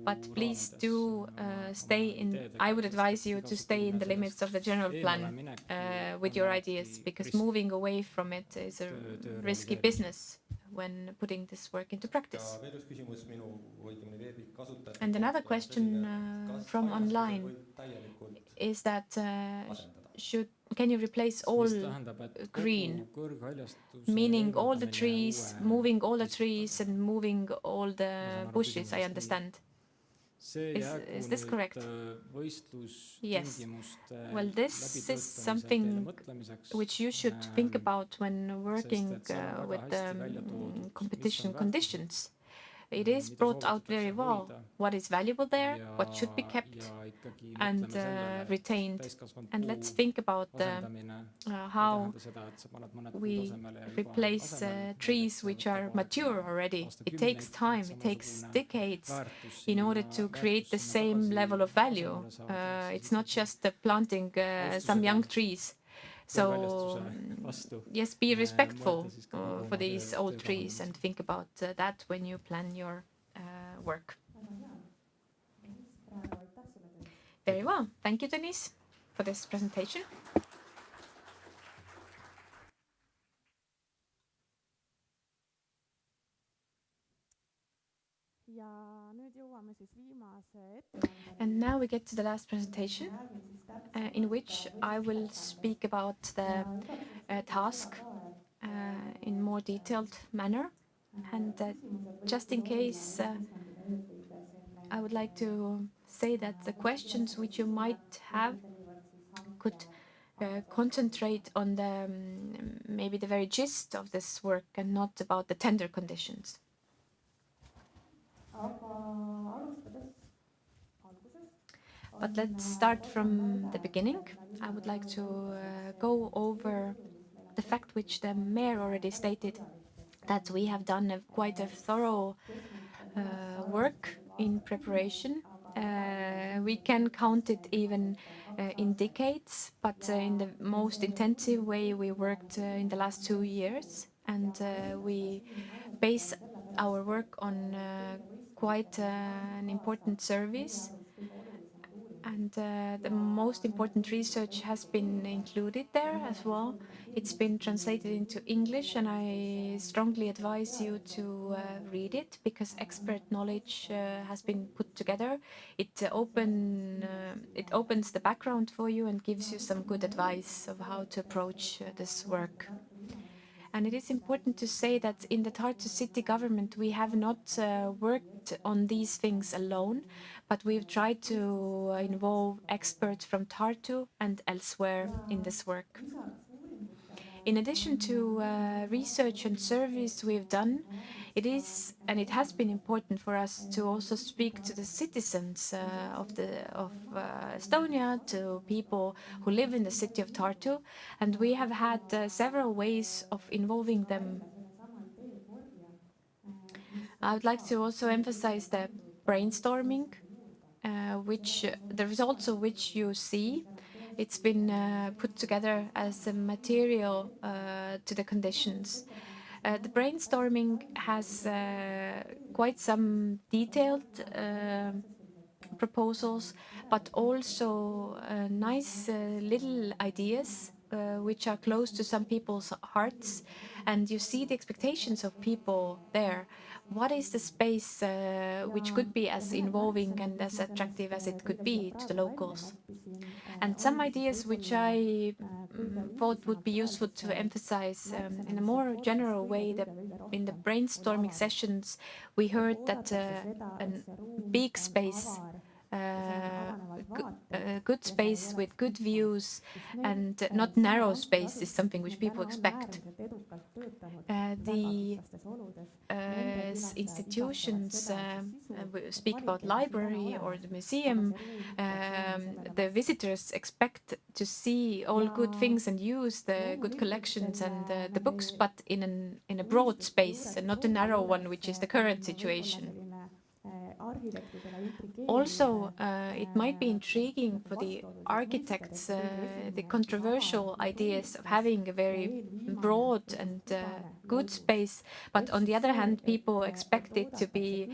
but please do stay in. I would advise you to stay in the limits of the general plan with your ideas, because moving away from it is a risky business when putting this work into practice. And another question from online is that can you replace all green, meaning all the trees, moving all the trees and moving all the bushes, I understand. Is this correct? Yes. Well, this is something which you should think about when working with competition conditions. It is brought out very well what is valuable there, what should be kept and retained. And let's think about how we replace trees which are mature already. It takes time, it takes decades in order to create the same level of value. It's not just planting some young trees. So yes, be respectful for these old trees and think about that when you plan your work. Very well. Thank you, Tõnis, for this presentation. And now we get to the last presentation, in which I will speak about the task in more detailed manner. And just in case, I would like to say that the questions which you might have could concentrate on the maybe the very gist of this work and not about the tender conditions. But let's start from the beginning. I would like to go over the fact which the mayor already stated, that we have done quite a thorough work in preparation. We can count it even in decades, but in the most intensive way we worked in the last 2 years, and we base our work on quite an important service. And the most important research has been included there as well. It's been translated into English, and I strongly advise you to read it, because expert knowledge has been put together. It opens the background for you and gives you some good advice of how to approach this work. And it is important to say that in the Tartu city government, we have not worked on these things alone, but we've tried to involve experts from Tartu and elsewhere in this work. In addition to research and service we've done, it is, and it has been important for us to also speak to the citizens of Estonia, to people who live in the city of Tartu, and we have had several ways of involving them. I would like to also emphasize the brainstorming, the results of which you see. It's been put together as a material to the conditions. The brainstorming has quite some detailed proposals, but also nice little ideas which are close to some people's hearts. And you see the expectations of people there. What is the space which could be as involving and as attractive as it could be to the locals? And some ideas which I thought would be useful to emphasize in a more general way, that in the brainstorming sessions we heard that a big space, good space with good views and not narrow space is something which people expect. the institutions speak about library or the museum, the visitors expect to see all good things and use the good collections and the books, but in a broad space and not a narrow one, which is the current situation. Also, it might be intriguing for the architects, the controversial ideas of having a very broad and good space, but on the other hand, people expect it to be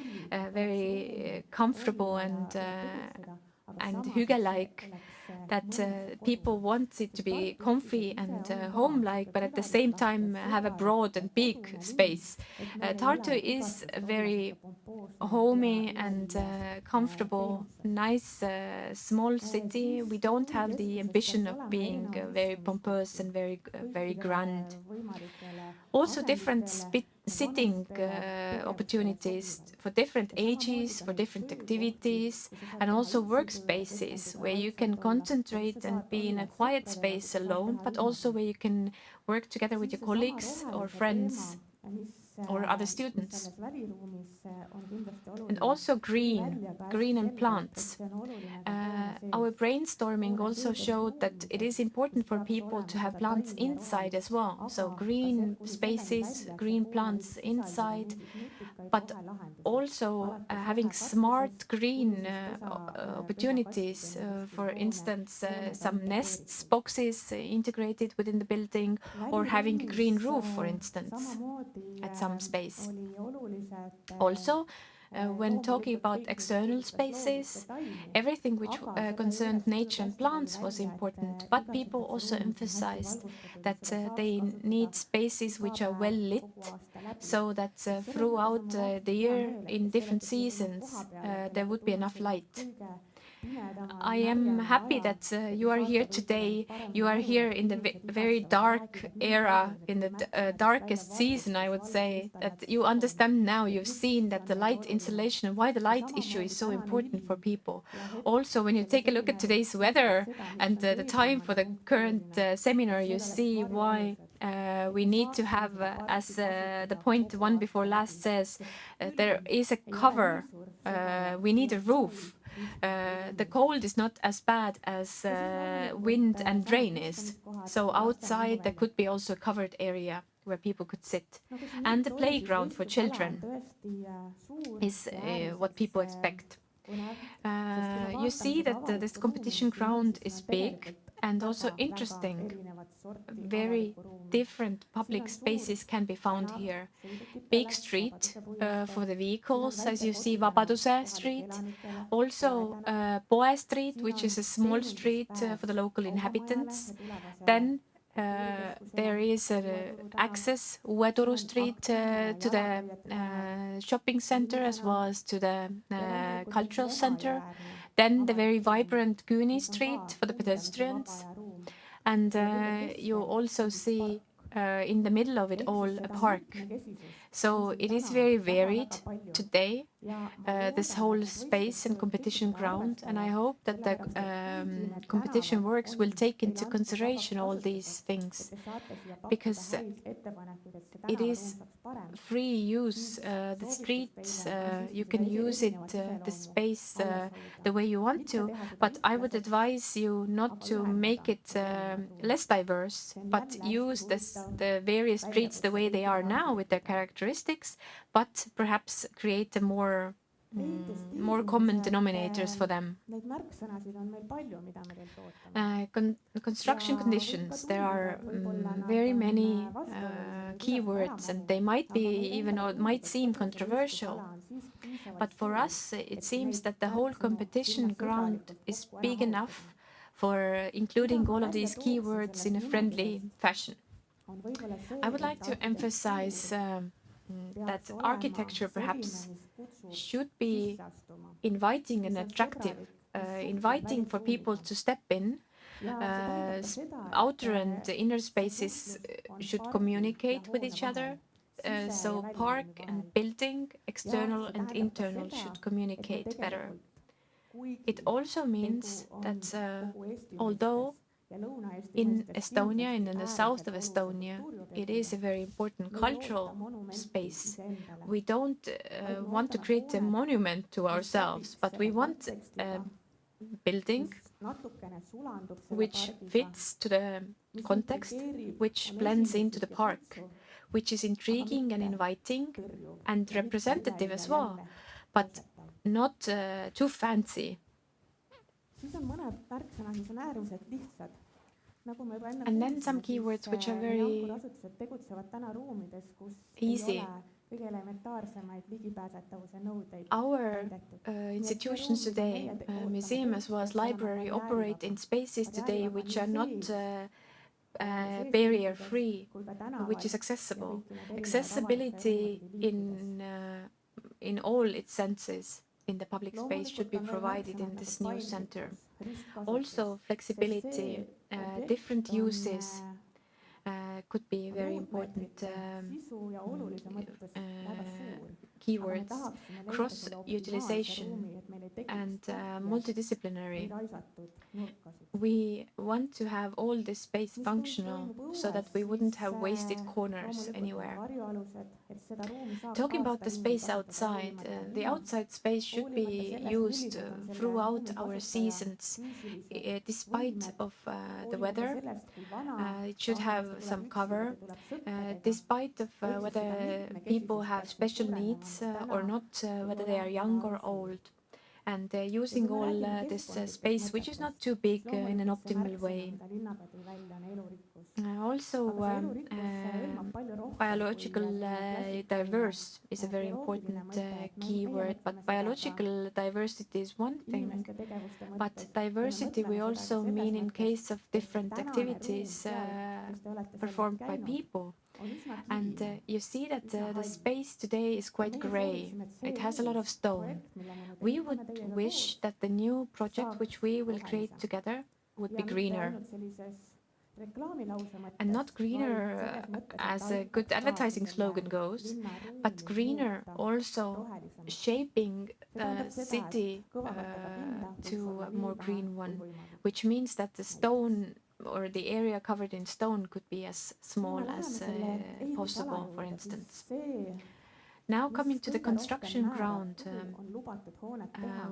very comfortable and hygge-like, that people want it to be comfy and home-like, but at the same time have a broad and big space. Tartu is a very homey and comfortable, nice, small city. We don't have the ambition of being very pompous and very grand. Also different sitting opportunities for different ages, for different activities, and also workspaces where you can concentrate and be in a quiet space alone, but also where you can work together with your colleagues or friends or other students. And also green and plants. Our brainstorming also showed that it is important for people to have plants inside as well. So green spaces, green plants inside, but also having smart green opportunities. For instance, some nests, boxes integrated within the building, or having a green roof, for instance, at some space. Also, when talking about external spaces, everything which concerned nature and plants was important, but people also emphasized that they need spaces which are well lit, so that throughout the year, in different seasons, there would be enough light. I am happy that you are here today. You are here in the very dark era, in the darkest season, I would say, that you understand now, you've seen that the light installation and why the light issue is so important for people. Also, when you take a look at today's weather and the time for the current seminar, you see why we need to have, as the point one before last says, there is a cover. We need a roof. The cold is not as bad as wind and rain is. So outside there could be also a covered area where people could sit. And the playground for children is what people expect. You see that this competition ground is big and also interesting. Very different public spaces can be found here. Big street for the vehicles, as you see, Vabaduse Street. Also Poe Street, which is a small street for the local inhabitants. Then there is access, Uue Turu Street, to the shopping center as well as to the cultural center. Then the very vibrant Küüni Street for the pedestrians. And you also see in the middle of it all a park. So it is very varied today, this whole space and competition ground. And I hope that the competition works will take into consideration all these things, because it is free use. The streets, you can use it, the space, the way you want to. But I would advise you not to make it less diverse, but use the various streets the way they are now with their characteristics, but perhaps create a more common denominators for them. Construction conditions. There are very many keywords, and they might be even, or might seem controversial. But for us, it seems that the whole competition ground is big enough for including all of these keywords in a friendly fashion. I would like to emphasize that architecture perhaps should be inviting and attractive, inviting for people to step in. Outer and inner spaces should communicate with each other. So park and building, external and internal, should communicate better. It also means that although In Estonia and in the south of Estonia, it is a very important cultural space. We don't want to create a monument to ourselves, but we want a building which fits to the context, which blends into the park, which is intriguing and inviting and representative as well, but not too fancy. And then some keywords which are very easy. Our institutions today, museum as well as library, operate in spaces today which are not barrier-free, which is accessible. Accessibility in all its senses in the public space should be provided in this new center. Also, flexibility, different uses could be very important keywords, cross-utilization and multidisciplinary. We want to have all this space functional so that we wouldn't have wasted corners anywhere. Talking about the space outside, the outside space should be used throughout our seasons, despite of the weather. It should have some cover, despite of whether people have special needs or not, whether they are young or old. And using all this space, which is not too big in an optimal way. Also, biological diverse is a very important keyword, but biological diversity is one thing, but diversity we also mean in case of different activities performed by people. And you see that the space today is quite gray. It has a lot of stone. We would wish that the new project which we will create together would be greener. And not greener as a good advertising slogan goes, but greener also shaping the city to a more green one, which means that the stone or the area covered in stone could be as small as possible, for instance. Now coming to the construction ground,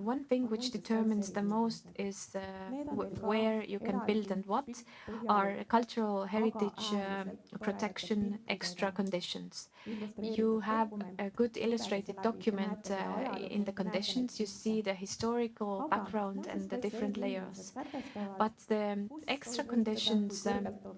one thing which determines the most is where you can build and what are cultural heritage protection extra conditions. You have a good illustrated document in the conditions. You see the historical background and the different layers. But the extra conditions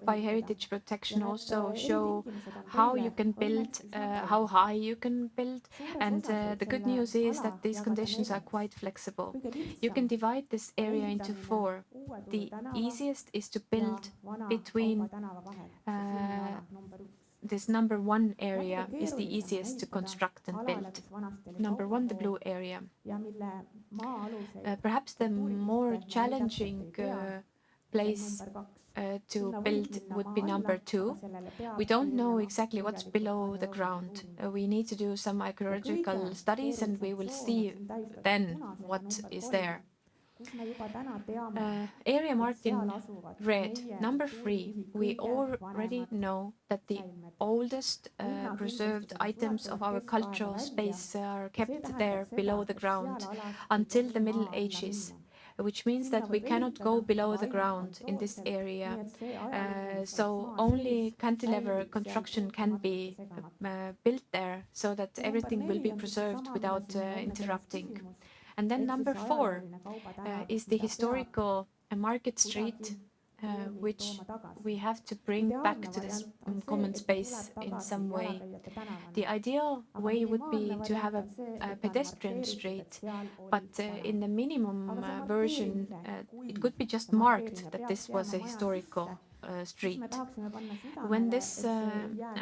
by heritage protection also show how you can build, how high you can build, and the good news is that these conditions are quite flexible. You can divide this area into 4. The easiest is to build between this number 1 area is the easiest to construct and build. Number 1, the blue area. Perhaps the more challenging place to build would be number 2. We don't know exactly what's below the ground. We need to do some archaeological studies and we will see then what is there. Area marked in red, number 3. We already know that the oldest preserved items of our cultural space are kept there below the ground until the Middle Ages, which means that we cannot go below the ground in this area. So only cantilever construction can be built there so that everything will be preserved without interrupting. And then number 4 is the historical market street, which we have to bring back to this common space in some way. The ideal way would be to have a pedestrian street, but in the minimum version, it could be just marked that this was a historical street. When this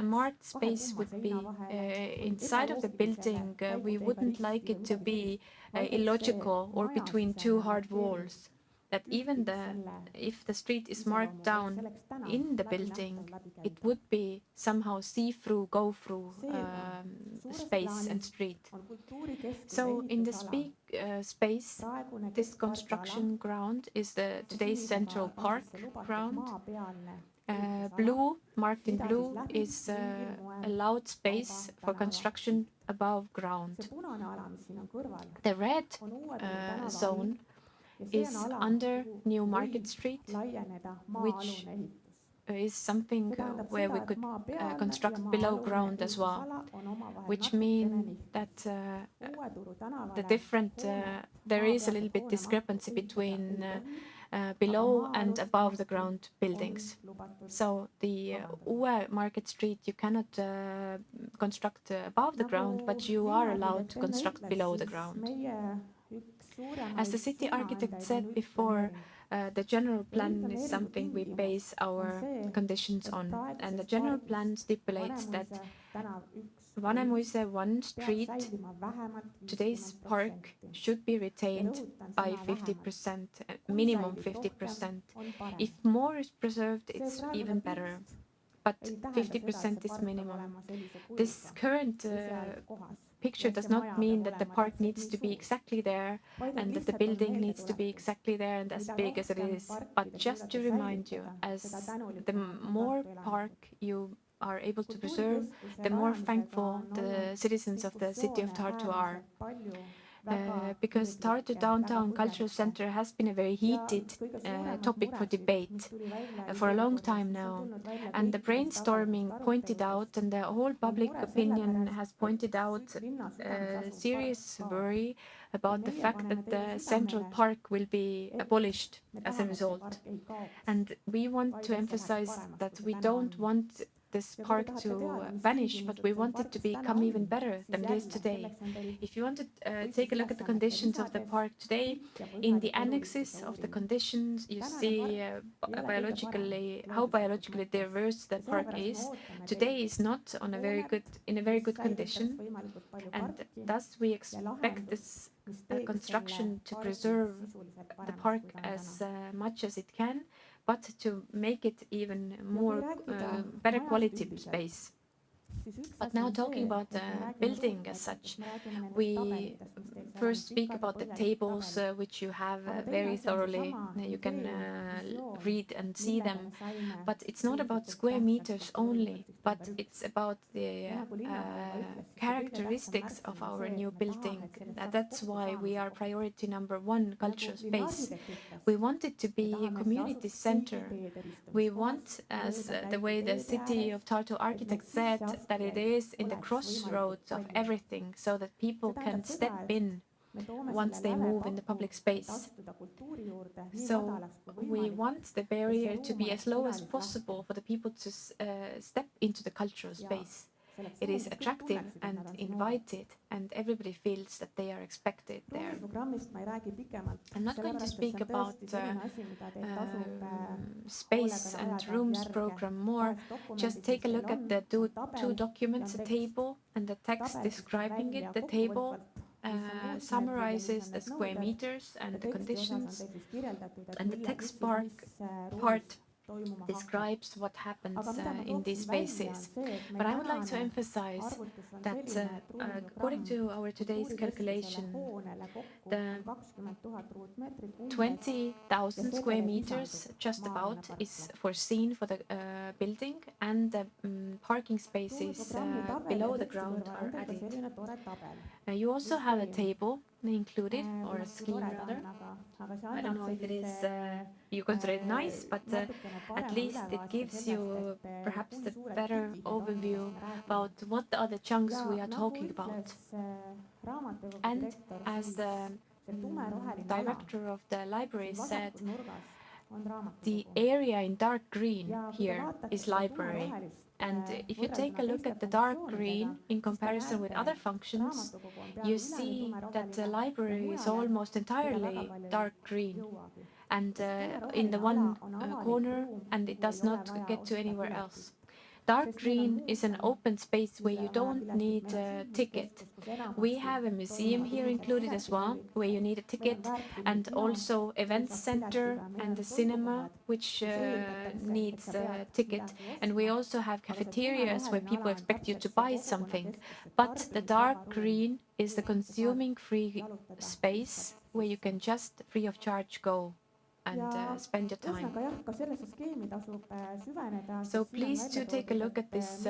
marked space would be inside of the building, we wouldn't like it to be illogical or between 2 hard walls. that even if the street is marked down in the building, it would be somehow see-through, go-through space and street. So in this big space, this construction ground is today's Central Park ground. Blue, marked in blue, is allowed space for construction above ground. The red zone is under New Market Street, which is something where we could construct below ground as well, which means that there is a little bit discrepancy between below and above the ground buildings. So the Uue Market Street, you cannot construct above the ground, but you are allowed to construct below the ground. As the city architect said before, the general plan is something we base our conditions on, and the general plan stipulates that Vanemuise 1 street, today's park, should be retained by 50%, minimum 50%. If more is preserved, it's even better, but 50% is minimum. This current picture does not mean that the park needs to be exactly there and that the building needs to be exactly there and as big as it is, but just to remind you, as the more park you are able to preserve, the more thankful the citizens of the city of Tartu are. Because Tartu Downtown Cultural Center has been a very heated topic for debate for a long time now. And the brainstorming pointed out, and the whole public opinion has pointed out serious worry about the fact that the Central Park will be abolished as a result. And we want to emphasize that we don't want this park to vanish, but we want it to become even better than it is today. If you want to take a look at the conditions of the park today, in the annexes of the conditions, you see how biologically diverse the park is. Today is not in a very good condition, and thus we expect this construction to preserve the park as much as it can, but to make it even more better quality space. But now talking about the building as such, we first speak about the tables, which you have very thoroughly. You can read and see them. But it's not about square meters only, but it's about the characteristics of our new building. That's why we are priority number 1, cultural space. We want it to be a community center. We want, as the way the city of Tartu architect said, that it is in the crossroads of everything, so that people can step in once they move in the public space. So we want the barrier to be as low as possible for the people to step into the cultural space. It is attractive and invited, and everybody feels that they are expected there. I'm not going to speak about space and rooms program more. Just take a look at the two documents, a table and the text describing it. The table summarizes the square meters and the conditions, and the text part describes what happens in these spaces. But I would like to emphasize that according to our today's calculation, the 20,000 square meters just about is foreseen for the building, and the parking spaces below the ground are added. You also have a table included, or a scheme rather. I don't know if it is you consider it nice, but at least it gives you perhaps a better overview about what are the chunks we are talking about. And as the director of the library said, the area in dark green here is library. And if you take a look at the dark green in comparison with other functions, you see that the library is almost entirely dark green, and in the one corner, and it does not get to anywhere else. dark green is an open space where you don't need a ticket. We have a museum here included as well, where you need a ticket, and also events center and the cinema, which needs a ticket. And we also have cafeterias where people expect you to buy something. But the dark green is the consuming free space where you can just free of charge go and spend your time. So please do take a look at this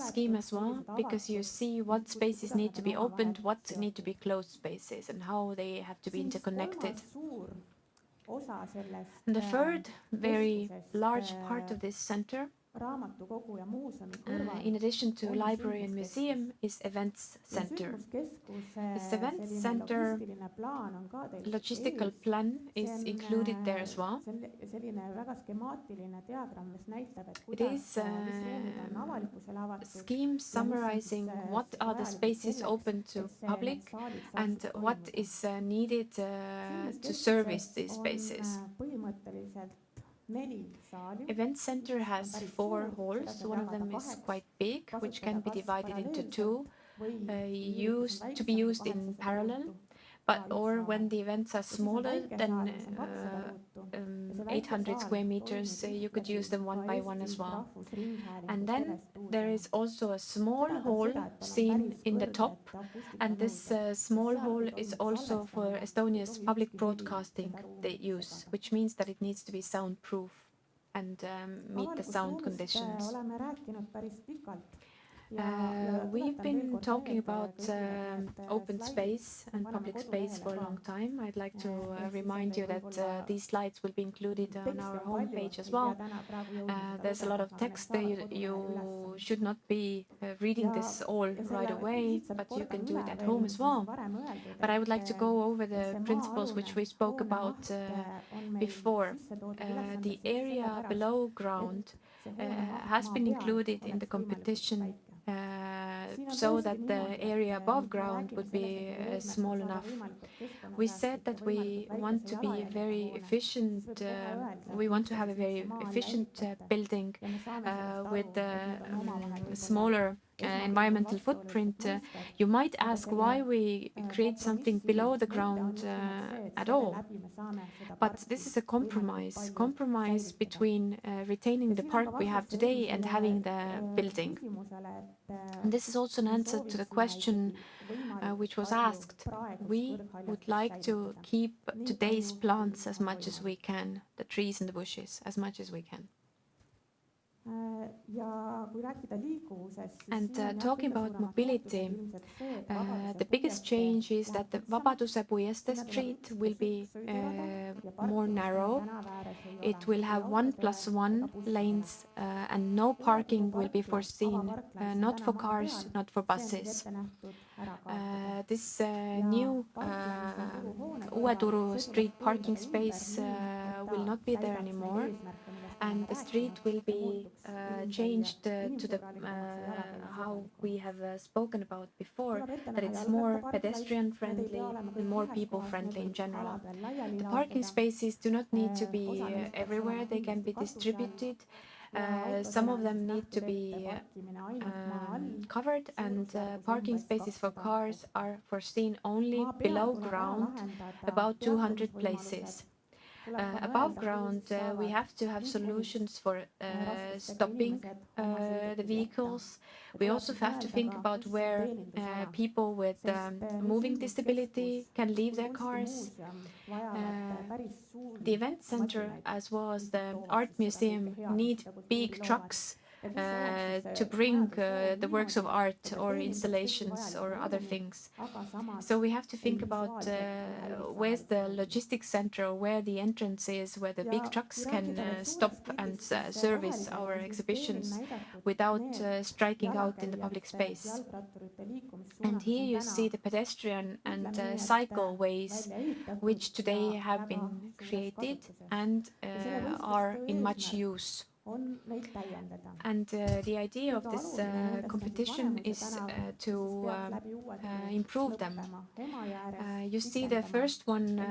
scheme as well, because you see what spaces need to be opened, what need to be closed spaces, and how they have to be interconnected. And the third very large part of this center, in addition to library and museum, is events center. This events center logistical plan is included there as well. It is a scheme summarizing what are the spaces open to public and what is needed to service these spaces. Event center has 4 halls. One of them is quite big, which can be divided into 2, to be used in parallel. Or when the events are smaller than 800 square meters, you could use them one by one as well. And then there is also a small hall seen in the top, and this small hall is also for Estonia's public broadcasting they use, which means that it needs to be soundproof and meet the sound conditions. We've been talking about open space and public space for a long time. I'd like to remind you that these slides will be included on our homepage as well. There's a lot of text there. You should not be reading this all right away, but you can do it at home as well. But I would like to go over the principles which we spoke about before. The area below ground has been included in the competition so that the area above ground would be small enough. We said that we want to be very efficient, we want to have a very efficient building with a smaller environmental footprint. You might ask why we create something below the ground at all. But this is a compromise between retaining the park we have today and having the building. And this is also an answer to the question which was asked. We would like to keep today's plants as much as we can, the trees and the bushes, as much as we can. And talking about mobility, the biggest change is that the Vabaduse Puiestee street will be more narrow. It will have 1+1 lanes and no parking will be foreseen, not for cars, not for buses. This new Uue Turu street parking space will not be there anymore, and the street will be changed to the how we have spoken about before, that it's more pedestrian friendly and more people friendly in general. The parking spaces do not need to be everywhere, they can be distributed. Some of them need to be covered, and parking spaces for cars are foreseen only below ground, about 200 places. Above ground, we have to have solutions for stopping the vehicles. We also have to think about where people with moving disability can leave their cars. The event center as well as the art museum need big trucks to bring the works of art or installations or other things. So we have to think about where's the logistics center, or where the entrance is, where the big trucks can stop and service our exhibitions without striking out in the public space. And here you see the pedestrian and cycle ways which today have been created and are in much use And the idea of this competition is to improve them. You see the first one,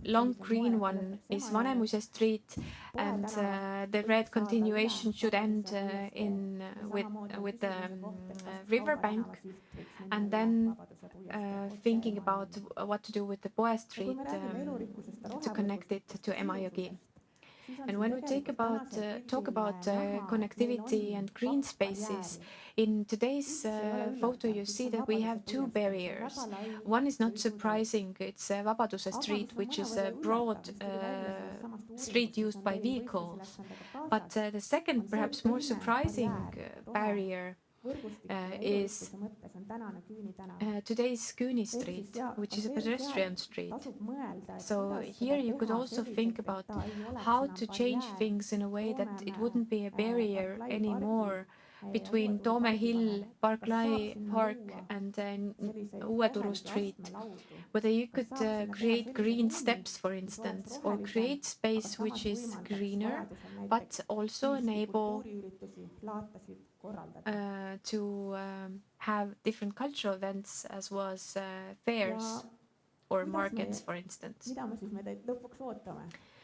long green one, is Vanemuise Street, and the red continuation should end with the riverbank, and then thinking about what to do with the Poe Street to connect it to Emajõgi. And when we talk about connectivity and green spaces, in today's photo you see that we have two barriers. One is not surprising, it's Vabaduse Street, which is a broad street used by vehicles. But the second, perhaps more surprising barrier is today's Küüni Street, which is a pedestrian street. So here you could also think about how to change things in a way that it wouldn't be a barrier anymore between Toome Hill, Barclay Park and Uue Turu Street. Whether you could create green steps, for instance, or create space which is greener, but also enable to have different cultural events as well as fairs or markets, for instance.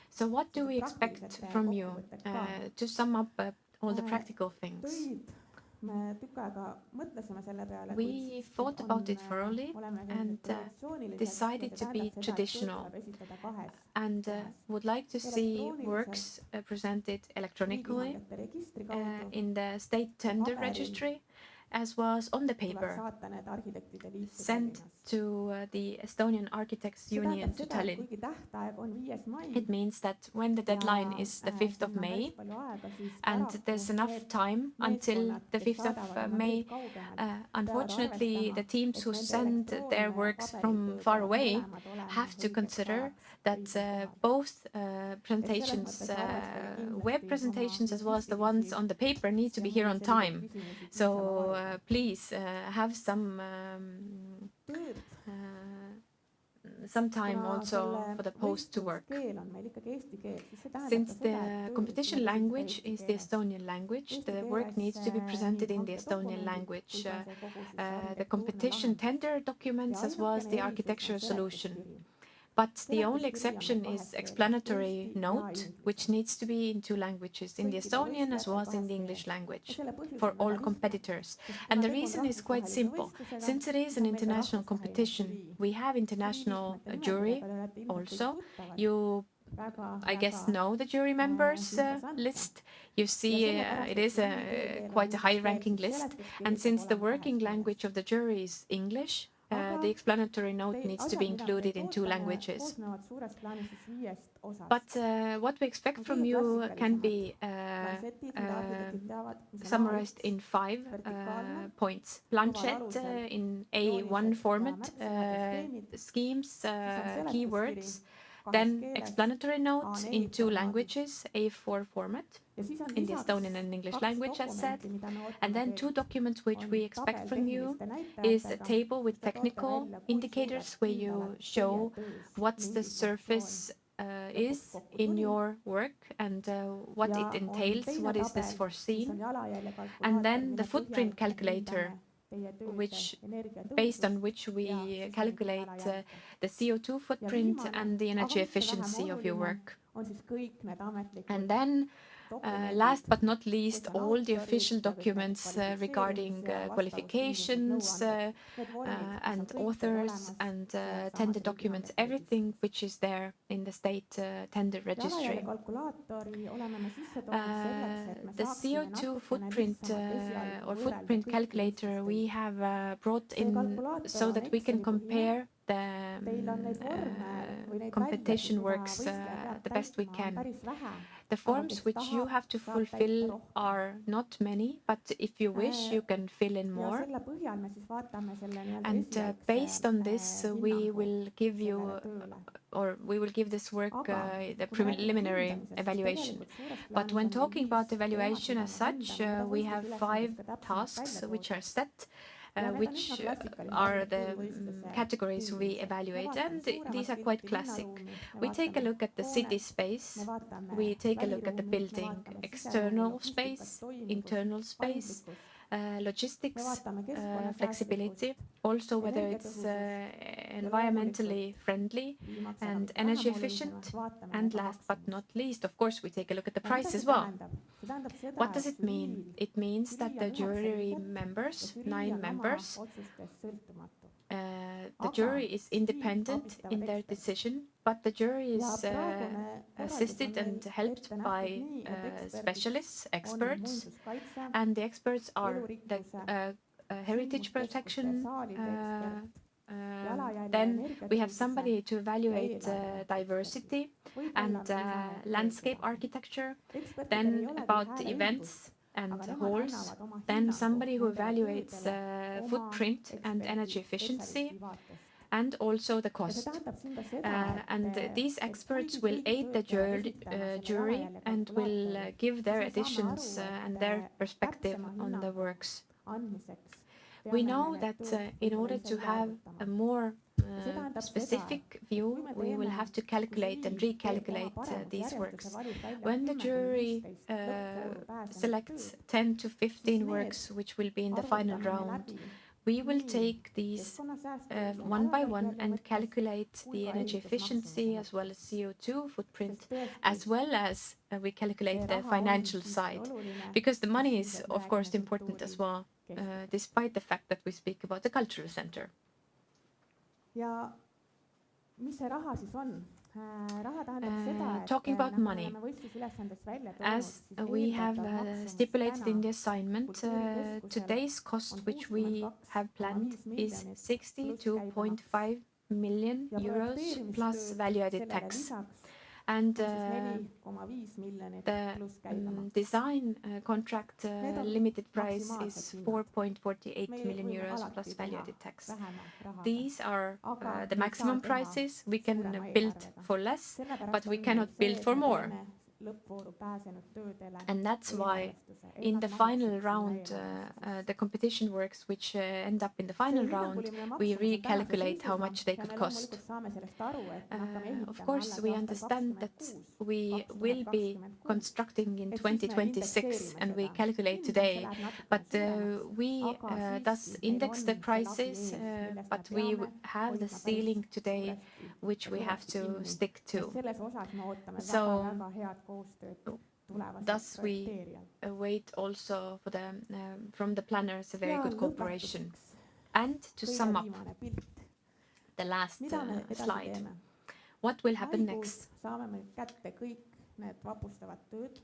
So what do we expect from you to sum up all the practical things? We thought about it thoroughly and decided to be traditional, and would like to see works presented electronically in the state tender registry, as well as on the paper, sent to the Estonian Architects Union to Tallinn. It means that when the deadline is the 5th of May, and there's enough time until the 5th of May, unfortunately the teams who send their works from far away have to consider that both presentations, web presentations as well as the ones on the paper, need to be here on time. So please have some time also for the post to work. Since the competition language is the Estonian language, the work needs to be presented in the Estonian language. The competition tender documents as well as the architectural solution. But the only exception is explanatory note, which needs to be in two languages, in the Estonian as well as in the English language, for all competitors. And the reason is quite simple. Since it is an international competition, we have international jury also. You, I guess, know the jury members list. You see it is quite a high-ranking list. And since the working language of the jury is English, the explanatory note needs to be included in two languages. But what we expect from you can be summarized in 5 points. Planchette in A1 format, schemes, keywords, then explanatory note in 2 languages, A4 format, in the Estonian and English language, as said. And then 2 documents which we expect from you is a table with technical indicators where you show what's the surface is in your work and what it entails, what is this foreseen. And then the footprint calculator, based on which we calculate the CO2 footprint and the energy efficiency of your work. And then last but not least, all the official documents regarding qualifications and authors and tender documents, everything which is there in the state tender registry. The CO2 footprint or footprint calculator we have brought in so that we can compare the competition works the best we can. The forms which you have to fulfill are not many, but if you wish, you can fill in more. And based on this, we will give you, or we will give this work the preliminary evaluation. But when talking about evaluation as such, we have 5 tasks which are set. which are the categories we evaluate, and these are quite classic. We take a look at the city space, we take a look at the building external space, internal space, logistics, flexibility, also whether it's environmentally friendly and energy efficient, and last but not least, of course, we take a look at the price as well. What does it mean? It means that the jury members, 9 members, the jury is independent in their decision, but the jury is assisted and helped by specialists, experts, and the experts are the heritage protection. Then we have somebody to evaluate diversity and landscape architecture, then about events and halls, then somebody who evaluates footprint and energy efficiency, and also the cost. And these experts will aid the jury and will give their additions and their perspective on the works. We know that in order to have a more specific view, we will have to calculate and recalculate these works. When the jury selects 10 to 15 works which will be in the final round, we will take these one by one and calculate the energy efficiency as well as CO2 footprint, as well as we calculate the financial side, because the money is of course important as well, despite the fact that we speak about the cultural center. Talking about money, as we have stipulated in the assignment, today's cost which we have planned is 62.5 million euros plus value-added tax. And the design contract limited price is 4.48 million euros plus value-added tax. These are the maximum prices. We can build for less, but we cannot build for more. And that's why in the final round, the competition works which end up in the final round, we recalculate how much they could cost. Of course, we understand that we will be constructing in 2026 and we calculate today, but we thus index the prices, but we have the ceiling today which we have to stick to. So thus we await also for the from the planners a very good cooperation. And to sum up the last slide, what will happen next?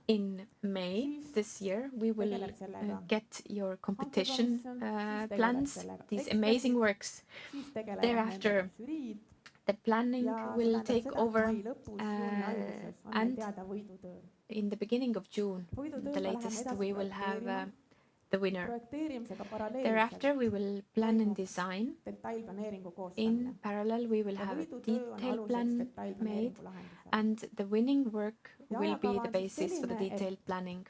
In May this year, we will get your competition plans, these amazing works. Thereafter, the planning will take over, and in the beginning of June, the latest, we will have the winner. Thereafter, we will plan and design. In parallel, we will have a detailed plan made, and the winning work will be the basis for the detailed planning.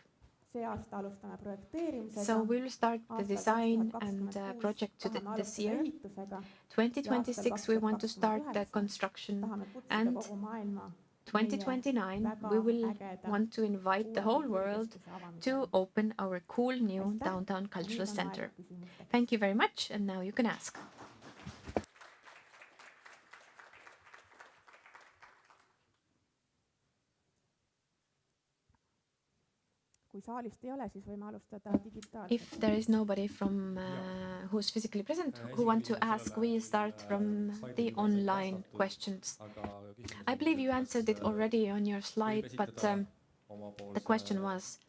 So we will start the design and project this year. 2026 we want to start the construction, and 2029 we will want to invite the whole world to open our cool new downtown cultural center. Thank you very much, and now you can ask. If there is nobody from who's physically present who want to ask, we start from the online questions. I believe you answered it already on your slide, but the question was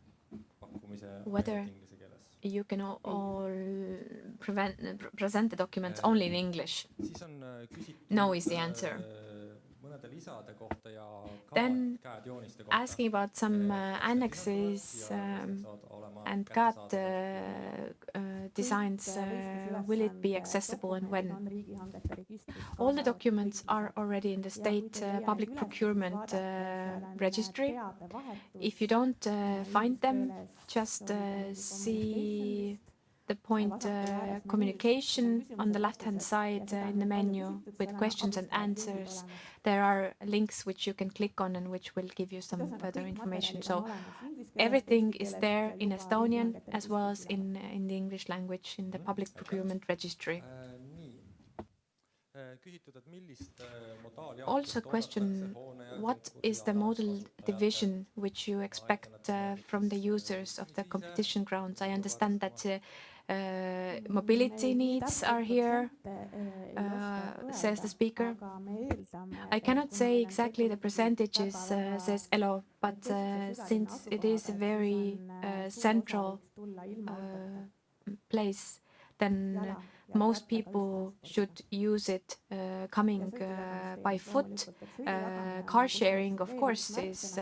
whether you can all present the documents only in English. No is the answer. Then asking about some annexes and CAD designs, will it be accessible and when? All the documents are already in the state public procurement registry. If you don't find them, just see the point communication on the left-hand side in the menu with questions and answers. There are links which you can click on and which will give you some further information. So everything is there in Estonian as well as in the English language in the public procurement registry. Also question, what is the modal division which you expect from the users of the competition grounds? I understand that mobility needs are here, says the speaker. I cannot say exactly the percentages, says Elo, but since it is a very central place, then most people should use it coming by foot. Car sharing, of course, is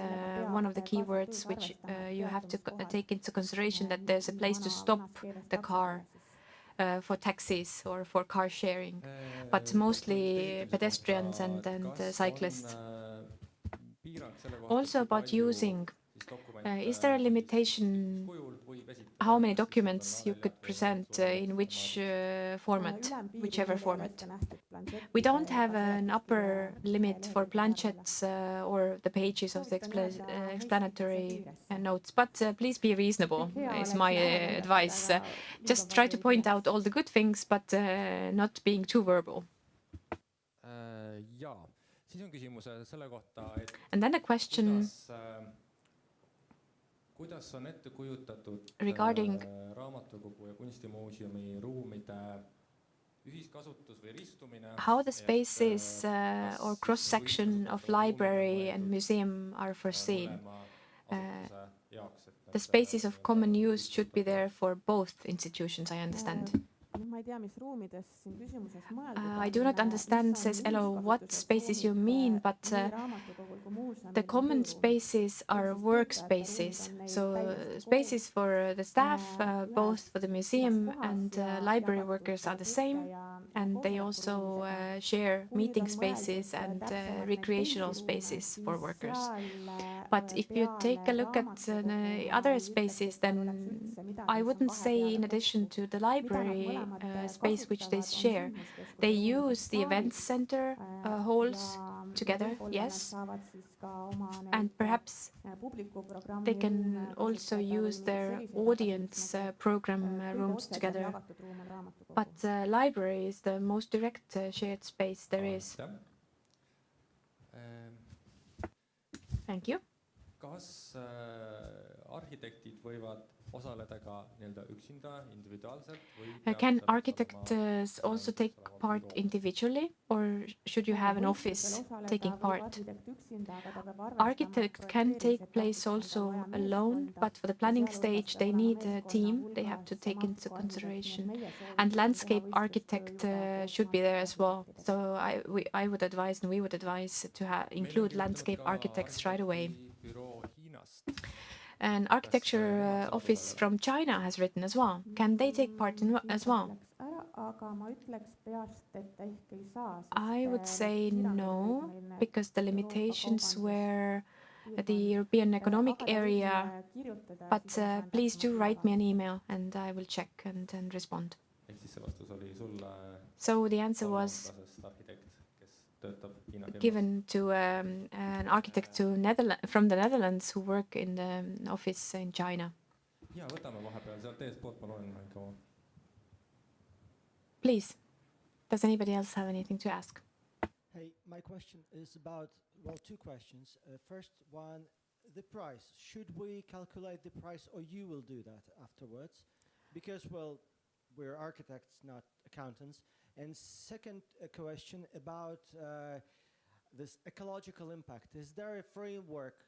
one of the key words which you have to take into consideration, that there's a place to stop the car for taxis or for car sharing, but mostly pedestrians and cyclists. Also about using, is there a limitation how many documents you could present in which format, whichever format? We don't have an upper limit for planchets or the pages of the explanatory notes, but please be reasonable, is my advice. Just try to point out all the good things, but not being too verbal. And then a question regarding how the spaces or cross-section of library and museum are foreseen. The spaces of common use should be there for both institutions, I understand. I do not understand, says Elo, what spaces you mean, but the common spaces are workspaces. So spaces for the staff, both for the museum and library workers are the same, and they also share meeting spaces and recreational spaces for workers. But if you take a look at the other spaces, then I wouldn't say in addition to the library space which they share, they use the events center halls together, yes, and perhaps they can also use their audience program rooms together. But the library is the most direct shared space there is. Thank you. Kas arhitektid võivad osaleda ka nii-öelda üksinda individuaalselt või can architects also take part individually, or should you have an office taking part? Architect can take place also alone, but for the planning stage they need a team they have to take into consideration, and landscape architect should be there as well. So I would advise, and we would advise, to include landscape architects right away. An architecture office from China has written as well. Can they take part in as well? I would say no, because the limitations were the European Economic Area, but please do write me an email and I will check and respond. So the answer was given to an architect from the Netherlands who work in the office in China. Please, does anybody else have anything to ask? Hey, my question is about, well, two questions. First one, the price. Should we calculate the price, or you will do that afterwards? Because, well, we're architects, not accountants. And second question about this ecological impact. Is there a framework?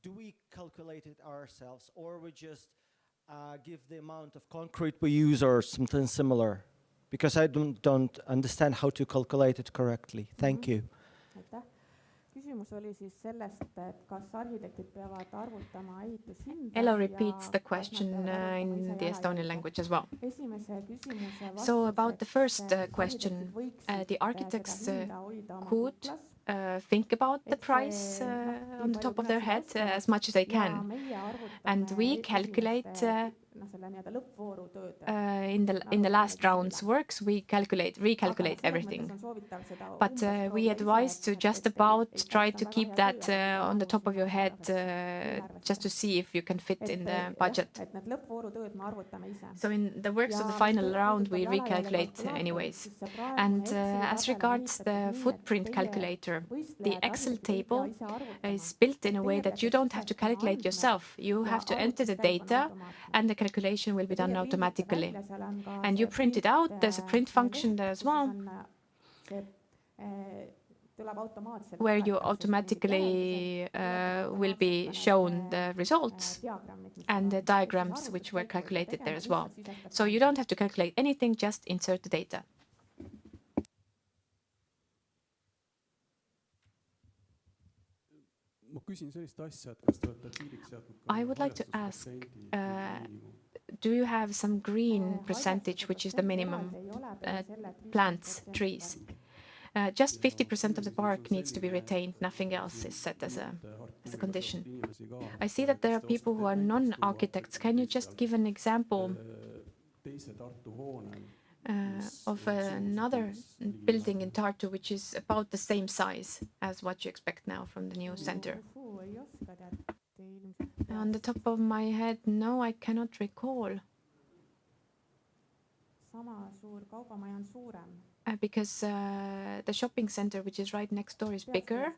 Do we calculate it ourselves, or we just give the amount of concrete we use or something similar? Because I don't understand how to calculate it correctly. Thank you. Elo repeats the question in the Estonian language as well. So about the first question, the architects could think about the price on the top of their head as much as they can. And we calculate in the last round's works, we recalculate everything. But we advise to just about try to keep that on the top of your head, just to see if you can fit in the budget. So in the works of the final round, we recalculate anyways. And as regards the footprint calculator, the Excel table is built in a way that you don't have to calculate yourself. You have to enter the data and the calculation will be done automatically. And you print it out. There's a print function there as well, where you automatically will be shown the results and the diagrams which were calculated there as well. So you don't have to calculate anything, just insert the data. I would like to ask, do you have some green percentage, which is the minimum plants, trees? Just 50% of the park needs to be retained, nothing else is set as a condition. I see that there are people who are non-architects. Can you just give an example of another building in Tartu which is about the same size as what you expect now from the new center? On the top of my head, no, I cannot recall. Because the shopping center, which is right next door, is bigger.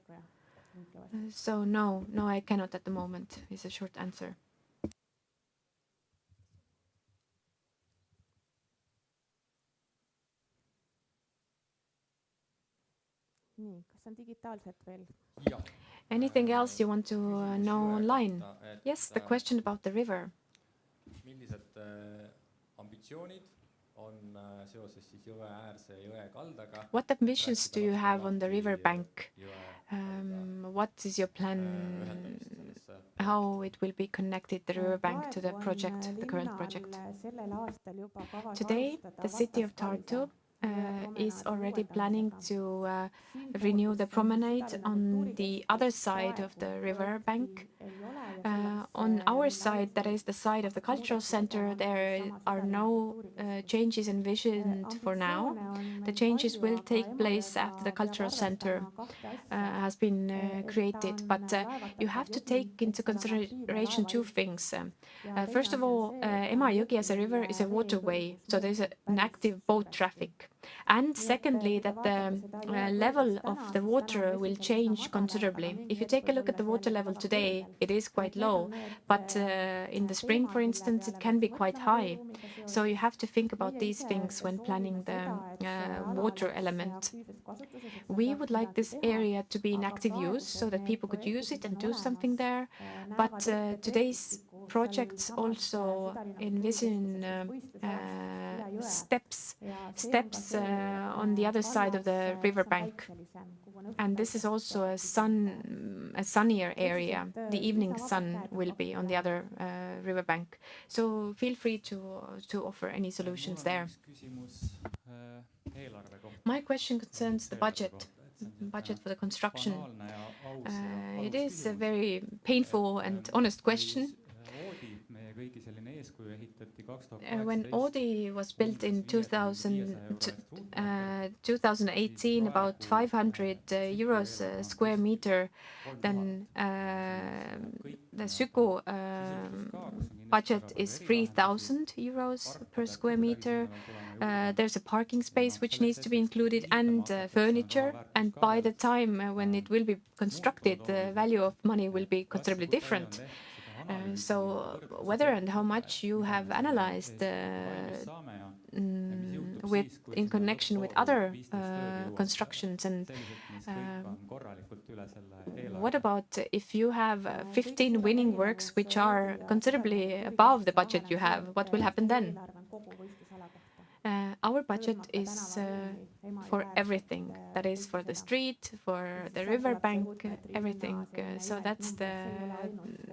So no, I cannot at the moment, is a short answer. Anything else you want to know online? Yes, the question about the river. What ambitions do you have on the river bank? What is your plan? How it will be connected, the river bank, to the project, the current project? Today, the city of Tartu is already planning to renew the promenade on the other side of the river bank. On our side, that is the side of the cultural center, there are no changes envisioned for now. The changes will take place after the cultural center has been created. But you have to take into consideration two things. First of all, Emajõgi as a river is a waterway, so there is an active boat traffic. And secondly, that the level of the water will change considerably. If you take a look at the water level today, it is quite low, but in the spring, for instance, it can be quite high. So you have to think about these things when planning the water element. We would like this area to be in active use so that people could use it and do something there. But today's projects also envision steps on the other side of the riverbank. And this is also a sunnier area. The evening sun will be on the other riverbank. So feel free to offer any solutions there. My question concerns the budget for the construction. It is a very painful and honest question. When Oodi was built in 2018, about 500 euros a square meter, then the Süku budget is 3,000 euros per square meter. There's a parking space which needs to be included and furniture. And by the time when it will be constructed, the value of money will be considerably different. So whether and how much you have analyzed in connection with other constructions, and what about if you have 15 winning works which are considerably above the budget you have, what will happen then? Our budget is for everything. That is for the street, for the riverbank, everything. So that's the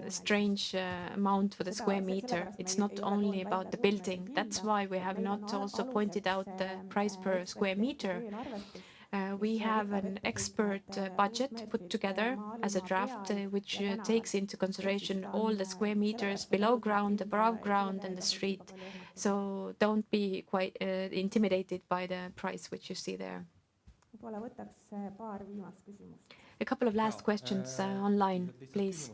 strange amount for the square meter. It's not only about the building. That's why we have not also pointed out the price per square meter. We have an expert budget put together as a draft, which takes into consideration all the square meters below ground, above ground, and the street. So don't be quite intimidated by the price which you see there. A couple of last questions online, please.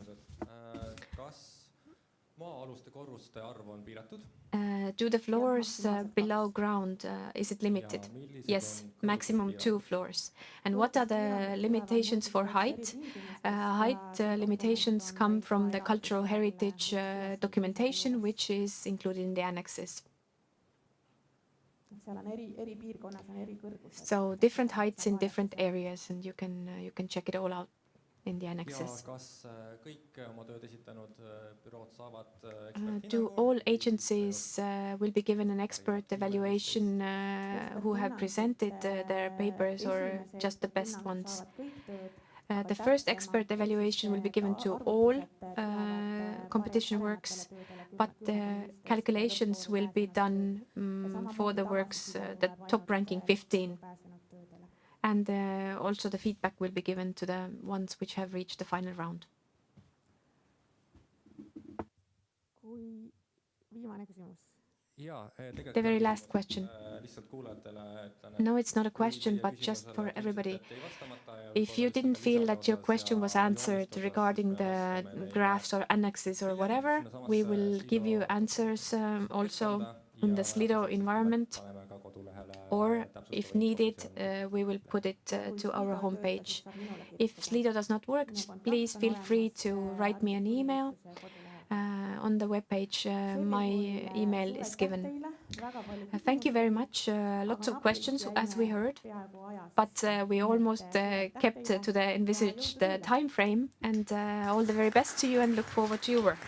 Do the floors below ground, is it limited? Yes, maximum 2 floors. And what are the limitations for height? Height limitations come from the cultural heritage documentation, which is included in the annexes. So different heights in different areas, and you can check it all out in the annexes. Do all agencies will be given an expert evaluation who have presented their papers, or just the best ones? The first expert evaluation will be given to all competition works, but the calculations will be done for the works, the top ranking 15. And also the feedback will be given to the ones which have reached the final round. The very last question. No, it's not a question, but just for everybody. If you didn't feel that your question was answered regarding the graphs or annexes or whatever, we will give you answers also in the Slido environment, or if needed, we will put it to our homepage. If Slido does not work, please feel free to write me an email. On the webpage, my email is given. Thank you very much. Lots of questions, as we heard, but we almost kept to the envisaged time frame, and all the very best to you, and look forward to your work.